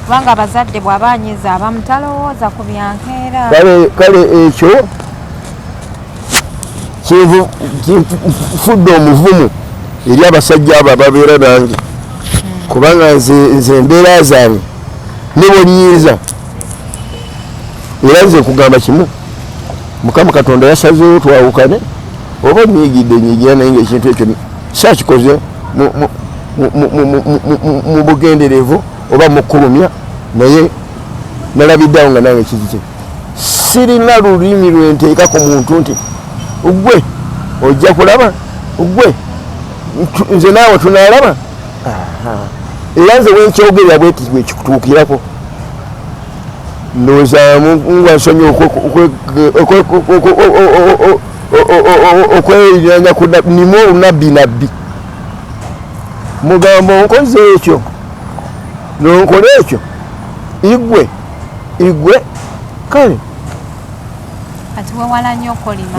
kubanga abazadde bw'aba anyiza abamu talowooza ku byankeera. Kale ekyo kinfudde omuvumu eri abasajja abo ababeera nange kubanga nze embeera zange nebonyinza era nze kugamba kimu Mukama Katonda yasazeewo twawukane oba nyigira naye ngaekintu ekyo saakikoze mu bugenderevu oba mukulumya naye nalabiddeawo nga nange kizike sirina lulimi lwenteeka ku muntu nti gwe ojja kulaba gwe nze naawe tunaalaba era nze wenkyogerera bweti bwekikutuukirako ndowooza ngwansomye okwerinanya ku nimo olunabbi nabbi mugamba onkoze ekyo nonkola ekyo igwe kale kati wewala nnyo okolima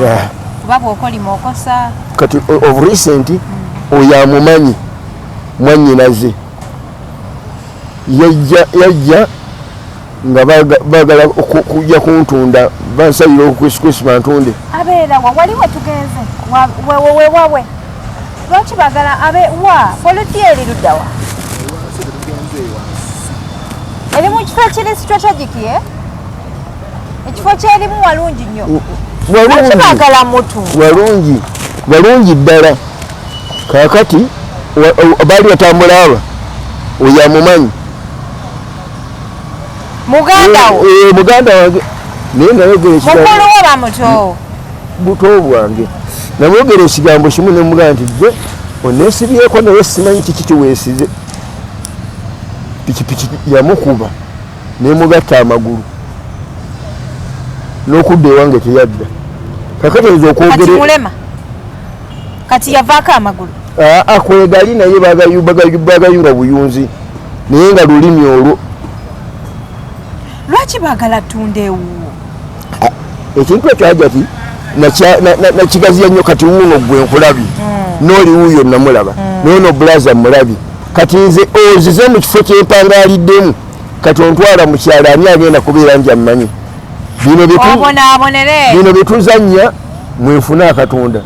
kuba bw'okolima okosa kati of recent oyo amumanyi mwannyinaze yajja nga bagala kujja kuntunda bansabira okukwisikwisi bantunde abeera wa wali wetugenze wewawe lwaki bagala abe wa volunteeri luddawa eri mu kifo kiri strategic ekifo kyerimu walungi nnyo lwaki bagala mutu walungi ddala kakati baali batambula aba oyo amumanyi muganda wange naye nayogera buto bwange namwogera ekigambo kimu nemugamba nti gwe oneesibyeko naye simanyi kiki kiweesize pikipiki yamukuba nemugatta amagulu n'okudda ewange teyadda kakati oyinza okwogera kati yavaako amagulu akwegali naye bagayunga buyunzi naye nga lulimi olwo lwaki bagala tunda ewuwo ekintu ekyo hajati nakigaziya nnyo kati wuuno gwe nkulabye n'oli wuuyo namulaba nono bulaza mulabi kati nze ozize mu kifo kyempangaliddemu kati ontwala mu kyalo ani agenda kubeera nti ammanyi bino byetuzannya mwenfuna akatunda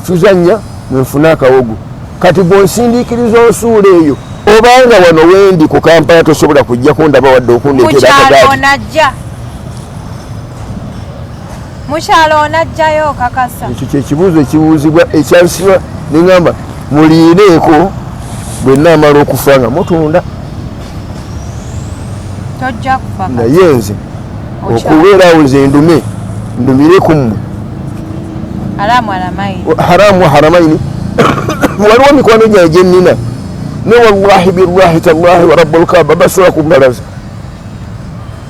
tuzannya mwenfuna akawogo kati bwonsindiikiriza osuula eyo obanga wano wendi ku Kampala tosobola kujja kundaba wadde okundeetera mukyalo onajjayo kakasa ekyo kyekibuuzo ekibuuzibwa ekyansiba neŋŋamba muliireeko bwe nnaamala okufa nga mutunda tojja kufa naye nze okubeeraawo nze ndumireko mmwe haramu haramaini waliwo mikwano gyange gye nnina ne wallahi billahi tallahi wa rabbul kaaba basobola kumbalaza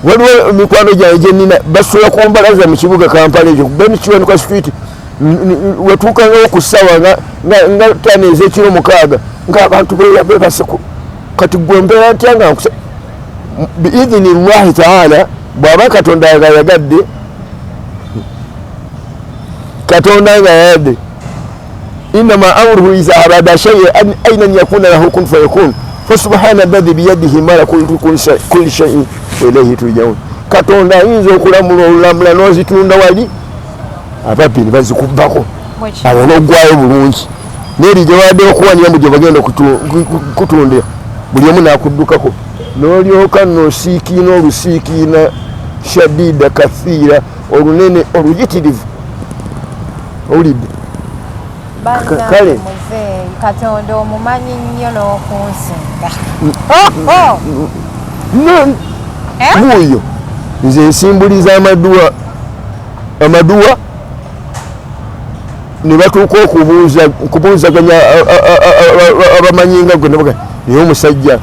waliwo mikwano gyange gye nnina basobola kumbalaza mu kibuga Kampala ekyo benikiwanuka street wetuukangawo ku ssaawa nga ttaano ez'ekiro 6 ng'abantu bebaseko kati gwe mbeera ntya nga nkusa biidhinillahi taala bw'aba katonda nga yagadde innama amruhu iza arada shay'an aynan yakuna lahu kun fayakun fasubhana alladhi biyadihi malakutu kulli shay'in wa ilayhi turja'un katonda ayinza okulamula olulamula n'ozitunda wali ababbi ne bazikubbako abo n'oggwayo bulungi n'eri gye badde okuwanira mu gye bagenda kutundira buli omu n'akuddukako n'olyoka n'osiikiina olusiikiina shadida kathiira olunene oluyitirivu owulidde kale katonda omumanyi nnyo n'okunsinga muyo nze nsimbuliza amaduwa ne batuuka okubuuzaganya abamanyinga gwe nabaga naye omusajja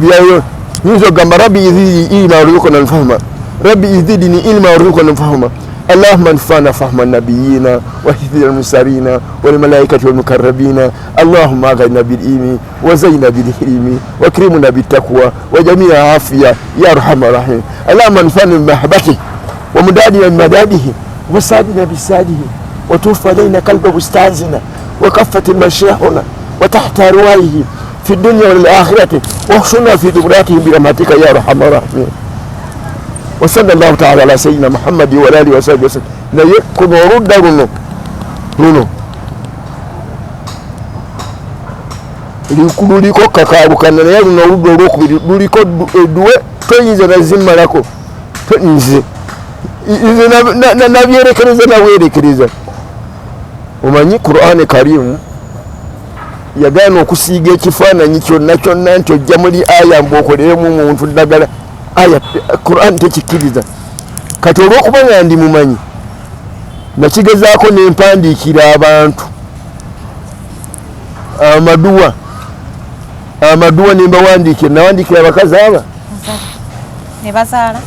byayo nyinza okugamba rabbi izidni ilma warzuqna alfahma rabbi izidni ilma warzuqna alfahma اللهم انفعنا فهم النبيين وحفظ المرسلين والملائكة والمقربين اللهم اغننا بالإيمان وزينا بالحلم واكرمنا بالتقوى وجميع عافية يا ارحم الراحمين اللهم انفعنا بمحبته ومدادنا بمداده وسادنا بساده وتوفى علينا قلب استاذنا وكفة المشيخنا وتحت أرواحه في الدنيا والآخرة واحشرنا في ذمراته برحمتك يا ارحم الراحمين وصلى الله تعالى على سيدنا محمد وعلى اله وصحبه وسلم naye kuno oludda luno luliko kakabukana naye luno oludda olwokubiri luliko eduwe toyinza nazimmalako nze nabyerekereza nawerekereza omanyi Qur'an Karim yagaana okusiiga ekifaananyi kyonna nti ojja muli aya mbwokoleremu omuntu ddagala aya Qur'an tekikiriza kati olw'okuba nga ndi mumanyi nakigezaako nempandiikira abantu amaduwa amaduwa nimba wandike nawandikira abakazi aba ne bazaala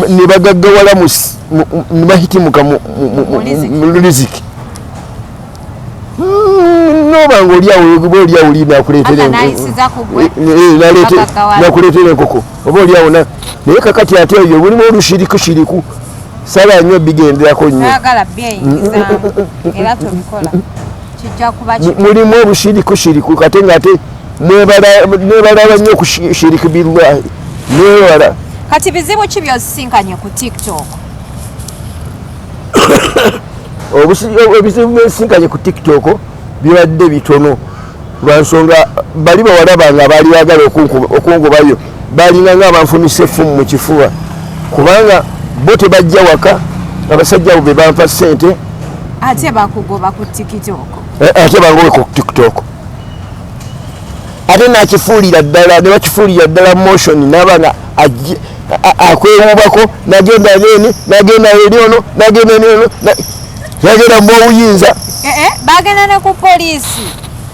ne bagaggawala ne bahitimuka mu riziki nobanga oliawo olina nakuleetera enkoko oba oliawo naye kakati ate eyo mulimu olushirikushiriku sala nnyo bigenderako nnyo mulimu obushirikushiriku kate ngaate nebalaba nnyo okushiriki billahi newala. Kati bizibu ki byosisinkanye ku TikTok? Ebizibu byosisinkanye ku TikTok bibadde bitono lwansonga bali bawalaba nga baali baagala okungubayo balinga nga abanfunisa effumu mu kifuba kubanga bo tebajja waka abasajja abo be bampa ssente ate bakugoba ku TikTok. Ate bangobe ku TikTok ate nakifuulira ddala ne bakifuulira ddala motion n'abanga akwewubako nagenda neni nagenda eri ono nagenda neno yagenda mu obuyinza bagenda ne ku poliisi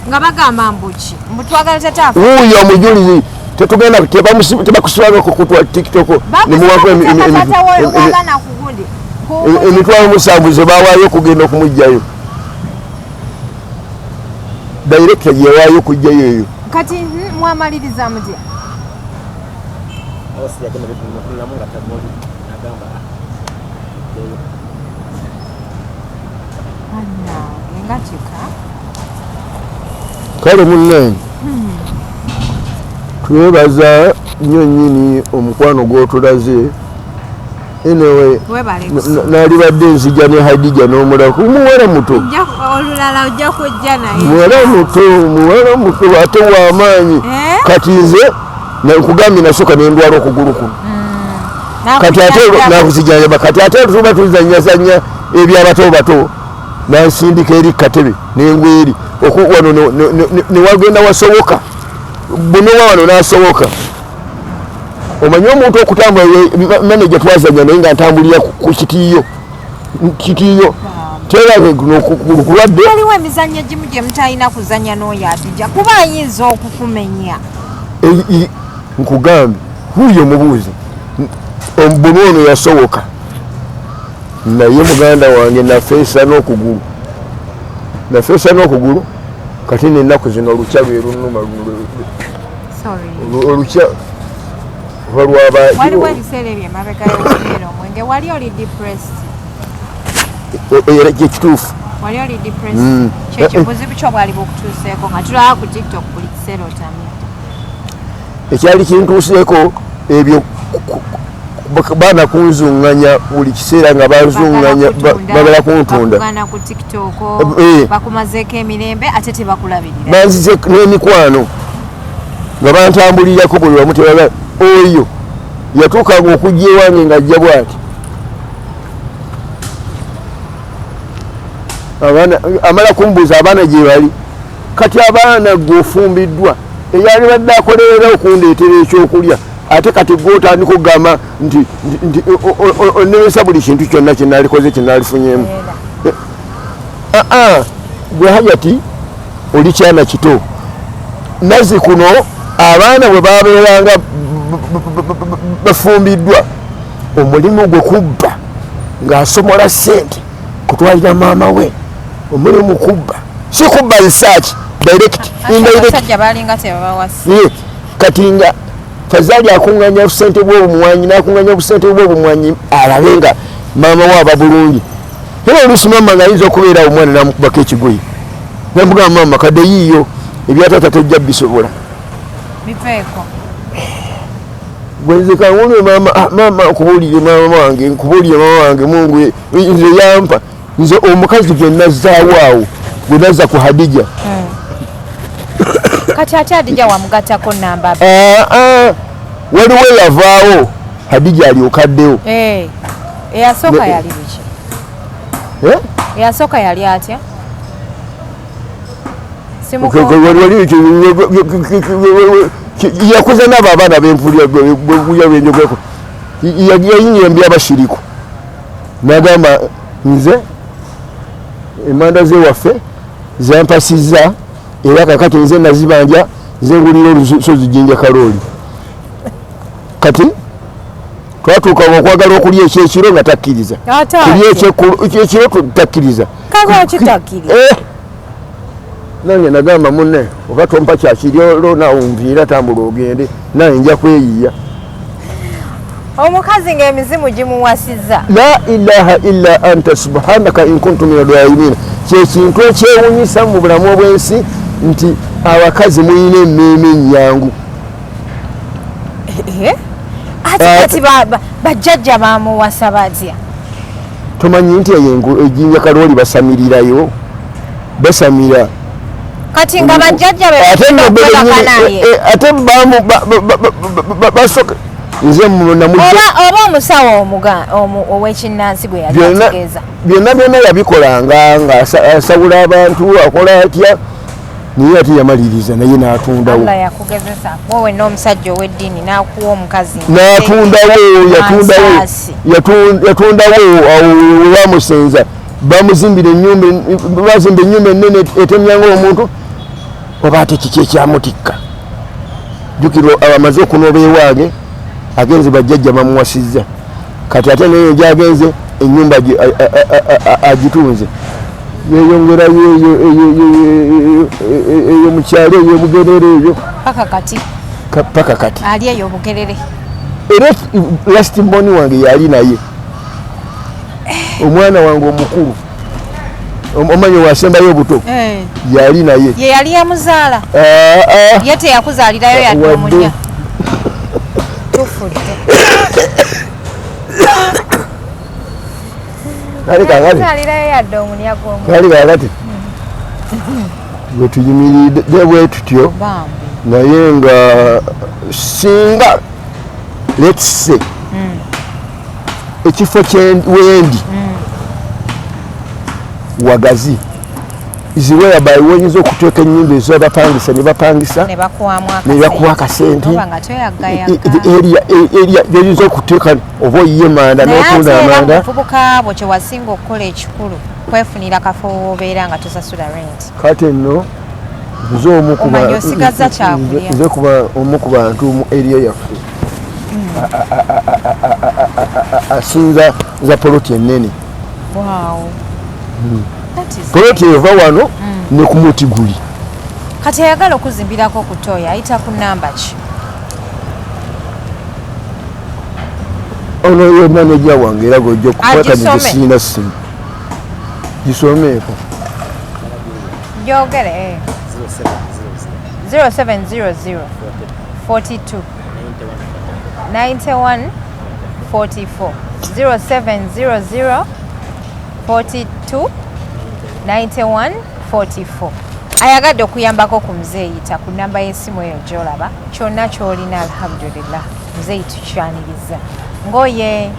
nga bagamba mbuki mbutwagala tataafu wuuyo omujulizi tetugenda tebakusibangako kutwa TikTok emitwalo 7 ze bawaayo okugenda okumugjayo director gyewaayo okugjayo eyo kati mwamaliriza mutya kale munnange twebaza nnyo nnyini omukwano gw'otulaze enewe nalibadde nzija ne Hadija n'omulaku muwala muto olulala ojja kujja naye muwala muto ate w'amaanyi kati nze nkugambye nasooka nendwala okugulu kuno kati ate nakuzijjanjaba kati ate tuba tuzanyazanya ebyabato bato nansindika eri katebe nengweri wano newagenda wasoboka bunowa wano nasoboka omanyi omuntu okutambula manager twazanya naye nga ntambulira ku kitiiyo kulwadde waliwo emizannyo gimu gye mutalina kuzanya n'oyo Hadija kuba ayinza okukumenya nkugambye huyo mubuuzi omubuno ono yasoboka naye muganda wange nafeesa n'okugulu kati n'ennaku zino olukya lwe lunuma olukya waliwo ebiseera ebyo emabega y'okubeera omwenge wali oli depressed era kyekituufu wali oli depressed kyekyo buzibu kyo bwali bukutuuseeko nga tulaba ku TikTok buli kiseera otamya ekyali kintuuseeko ebyo baana kunzunganya buli kiseera nga banzunganya bagala kuntunda ku TikTok bakumazeeko emirembe ate tebakulabirira banzize n'emikwano nga bantambulirako buli wamu tebaga oyo yatuukanga okujja ewange ng'ajja bw'ati amala kumbuuza abaana gye bali kati abaana gw'ofumbiddwa eyali badde akolerera okundeetera ekyokulya ate kati gw'otandika okugamba nti onnemesa buli kintu kyonna kyenalikoze kyenalifunyemu gwe Hajati oli kyana kito nazi kuno abaana bwe babeeranga bafumbiddwa omulimu gwe kubba ng'asomola ssente kutwalira maama we omulimu kubba si kubba research direct indirect kati nga Fazali akunganya obusente bw'obumwanyi n'akunganya obusente bw'obumwanyi alabe nga maama we aba bulungi era oluusi maama ng'ayinza okubeera omwana n'amukubako ekigoyi namugamba maama kadde yiiyo ebyatata tojja bisobola biveeko bwenze kanwulire maama nkubuulire maama wange mungu nze yampa nze omukazi gwe nazzaawo awo gwe nazza ku Hadija kati ate Hadija wamugattako namba waliwo eyavaawo Hadija alyokaddewo eyasooka yali biki eyasooka yali atya yakuza nabo abaana bempulya bwenjogeko yayinyembya abashiriku nagamba nze emanda zewaffe zampasizza era kakati nze nazibanja nze ngulira olusozi Jinja Kalooli kati twatuuka okwagala okulya ekyekiro nga takkiriza kulya ekyekiro takkiriza nange nagamba munne oba tompa kyakiryo nawunviira tambula ogende naye nja kweyiya omukazi ng'emizimu gimuwasizza la ilaha illa anta subhanaka in kuntu min adwaimina kyekintu ekyewunyisa mu bulamu obwensi nti abakazi muyina emmeeme ennyangu ate kati bajjajja bamuwasa batya tomanyi nti Jinja Kalooli basamirirayo basamira kati nga bajjajja ate basoka nze oba omusawo ow'ekinnansi bwe yali ategeeza byonna yabikolanga ng'asawula abantu akola atya naye ate yamaliriza naye n'atundawo yakugezesa wowe n'omusajja ow'eddiini n'akuwa omukazi yatundawo bamusenza bazimba ennyumba ennene etemyanga omuntu oba ate kiki ekyamutikka jjukira amaze okunooba ewaage agenze bajjajja bamuwasizza kati ate naye gyagenze ennyumba agitunze yeyongerayo eyo mukyalo eyo Bugerere eyo paka kati ali eyo Bugerere era last born wange yali naye omwana wange omukulu omanyi wasembayo obuto yali naye ye yali yamuzaala ye teyakuzaalirayo yadde omunya tufudde kale kakati bwe tuyimiridde bwe tutyo naye nga singa let's say ekifo wendi wagazi is whereby woyinza okuteeka ennyumba ez'abapangisa ne bapangisa ne bakuwa akasente eriyinza okuteeka oba oyiye manda n'otunda amanda obuvubuka bwe kyewasinga okukola ekikulu kwefunira kafo wobeera nga tosasula rent kati nno nze kuba omu ku bantu mu eriya yaffe asinza za poloti ennene poloti eva wano ne ku Mutiguli kati ayagala okuzimbirako ku Toya ayita ku namba ki ono ye maneja wange era gojja okukwata nigisiina simu gisomeeko yogere 0700 42 91 44 0700 42 91 44 ayagadde okuyambako ku muzeeyi yita ku namba y'essimu eyo gy'olaba kyonna ky'olina alhamdulillah muzeeyi tukyaniriza ngoye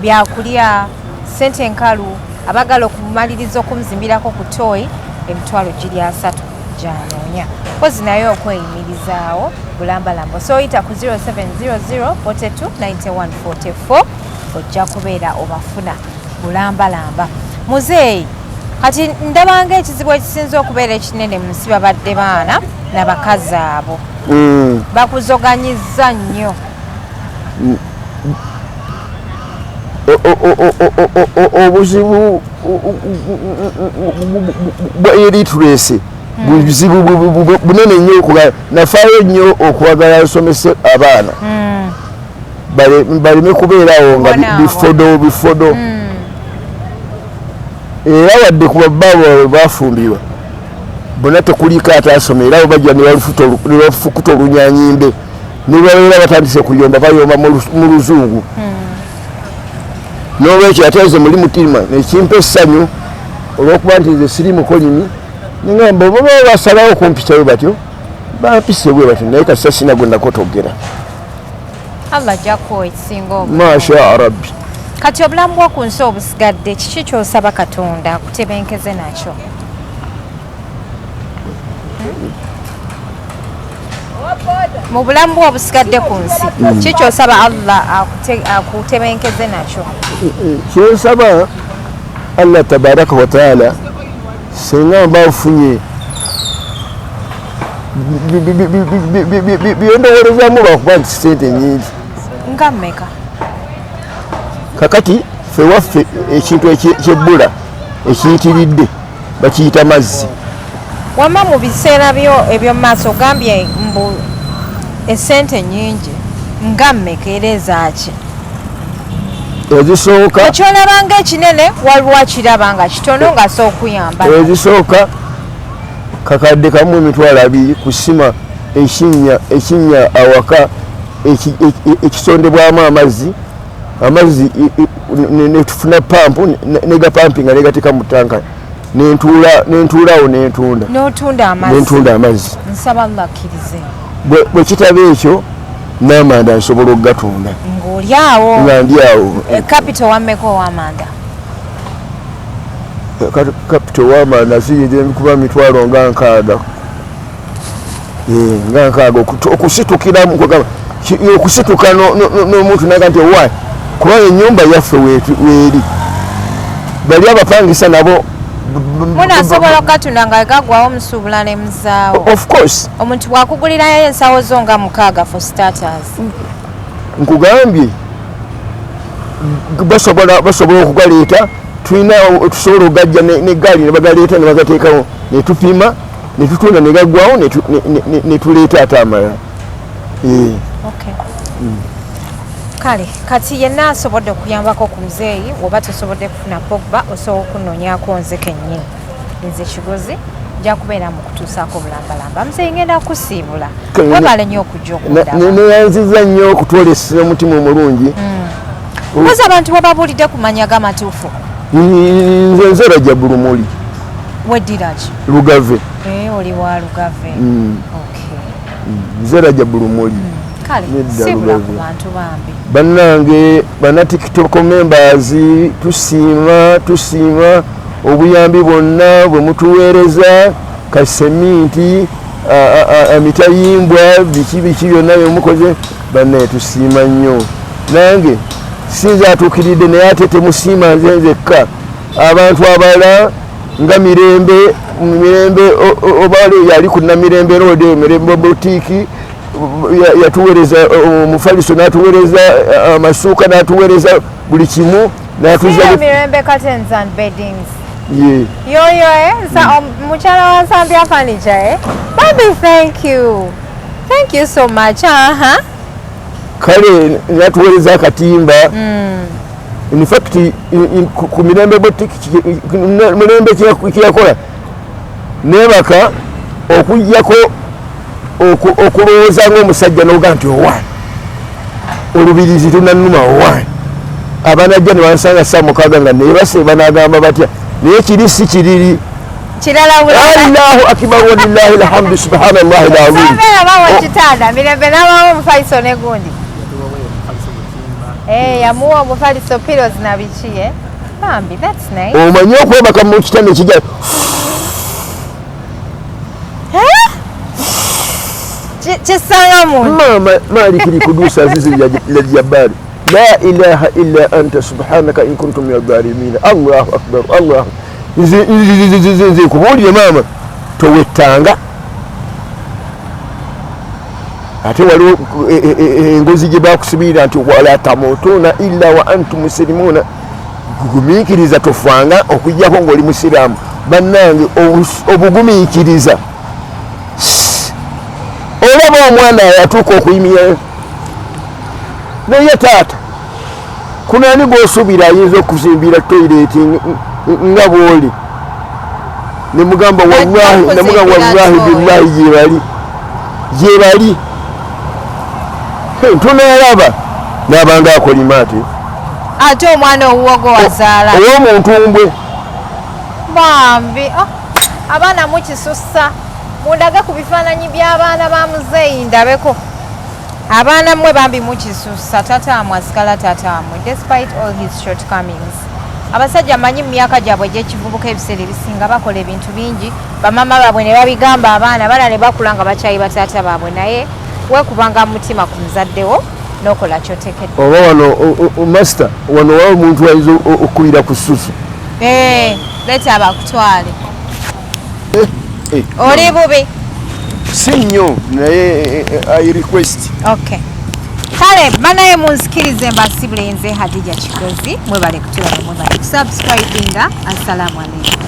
byakulya ssente enkalu abagala okumaliriza okumuzimbirako ku Toyi emitwalo giri 3 gy'anoonya kozi naye okweyimirizaawo bulambalamba so oyita ku 0700 42 91 44 ojja kubeera obafuna bulambalamba muzeeyi kati ndabanga ekizibu ekisinza okubeera ekinene mu nsi babadde baana n'abakazi abo bakuzoganyizza nnyo obuzibu bwa illiteracy buzibu bunene nnyo nafaayo nnyo okwagala asomese abaana baleme kubeerawo nga bifodo era wadde ku babbaabwe bafumbirwa bonna tekuliko ataasoma era bo bajja ne bafukuta olunyanyimbe ne babeera batandise kuyomba bayomba mu luzungu n'olwekyo ate nze muli mutima nekimpa essanyu olw'okuba nti nze siri mukolimi nengamba baba basalawo okumpitayo batyo bampise bwe batyo naye kasita sina gwe nakotogera Allah jakuwa ekisinga masha rabbi kati obulamu bw'oku nsi obusigadde kiki ky'osaba Katonda akutebenkeze nakyo mu bulamu bwo obusigadde ku nsi kiki ky'osaba Allah akutebenkeze nakyo kyensaba Allah tabaraka wa taala singa mba nfunye byondowolezamu lwakuba nti ssente nyingi nga mmeka kakati ffe waffe ekintu ekyebbula ekiyitiridde bakiyita mazzi wama mu biseera byo ebyomumaaso ogambye mbu essente nyingi nga mmeka era ezaaki ezisooka ekyolabanga ekinene waliwo akiraba nga kitono ng'asa okuyamba ezisooka kakadde kamu emitwalo 2 kusima ekinnya awaka ekisondebwamu amazzi netufuna pampu negapampinga negateeka mu tanka nentuulawo n'otunda amazzi nsaba allakkirize bwe kitaba ekyo n'amanda nsobola okugatunda ng'oli awo nga ndi awo capital wammeka ow'amanda capital w'amanda siyinza kuba mitwalo nga 6 nga 6 okusitukiramu okusituka n'omuntu naga nti owayi kubanga ennyumba yaffe weeri bali abapangisa nabo munasobola okukatunda nga gagwawo musuubula ne muzaawo of course omuntu bwakugulirayo ensawo zo nga 6 for starters nkugambye basobola okugaleeta tusobola okugajja negaali nebagaleeta nebagateekawo netupima netutunda negagwawo netuleeta ate amalala kale kati yenna asobodde okuyambako ku muzeeyi oba tosobodde kufuna pogba osobola okunoonyako nze kennyini nze kigozi nja kubeera mu kutuusaako bulambalamba muzeeyi ngenda kusiibula webale nnyo okujja okuneyanziza nnyo okutwolesa omutima omulungi mpozi abantu bababuulidde ku manya g'amatuufu nze Rajja Bulumuli weddiraki Lugave oli wa Lugave nze Rajja Bulumuli kale siibula ku bantu bambi bannange bana TikTok members tusiima obuyambi bwonna bwe mutuweereza kaseminti emitayimbwa biki byonna byemukoze banne tusiima nnyo nange sinza atuukiridde naye ate temusiima nze nzekka abantu abalala nga mirembe obaale yali ku Namirembe Road Mirembe boutique yatuweereza omufaliso n'atuweereza amasuuka n'atuweereza buli kimu Mirembe Curtains and Beddings yoyo mukyala wa Nsambya Furniture baby thank you so much kale n'atuweereza akatimba in fact ku Mirembe boutique Mirembe kyeyakola nebaka okujjako okulowooza ng'omusajja n'oga nti owaani olubirizi tunannuma owaani abanajja ne bansanga saa 6 nga neebase banagamba batya naye kiri si kiriri Allahu akbar walillahi alhamdu subhanallahi alazim Mirembe n'abawo omufaliso ne gundi yamuwa omufaliso pillows na biki bambi that's nice omanyi okwebaka mu kitanda ekijja kisanga mama malikiri kudusa azizi la jabbar la ilaha illa anta subhanaka in kuntum min adh-dhalimin Allahu akbar Allah nze kubuulire mama towettanga ate waliwo engozi gye bakusibirira nti wala tamutuuna illa wa antum muslimuuna gumiikiriza tofanga okujjako ng'oli musiraamu bannange obugumiikiriza olaba omwana yatuuka okuyimirayo naye taata kunaani gw'osuubira ayinza okuzimbira toyireti nga bw'oli nemugamba wallahi billahi gyebali tunalaba n'abanga akolima ati ate omwana owuwogo wazaala ow'omuntu mbwe bambi abaana mukisussa mundage ku bifaananyi by'abaana ba muzeeyi ndabeko abaana mmwe bambi mukisussa taataamwe asigala taataamwe despite all his shortcomings abasajja manyi mu myaka gyabwe egy'ekivubuka ebiseera ebisinga bakola ebintu bingi bamama baabwe ne babigamba abaana bala ne bakula nga bakyayi bataata baabwe naye weekubanga mutima ku muzaddewo n'okola kyotekedde oba wano master wano wa omuntu ayinza okkulira ku ssusu leeta abakutwale oli bubi si nnyo naye I request. Okay. Kale banaye munzikirize mbasibule nze Hadija Kigozi mwebale kutulaba mwebale kusubscribinga. Assalamu alaikum.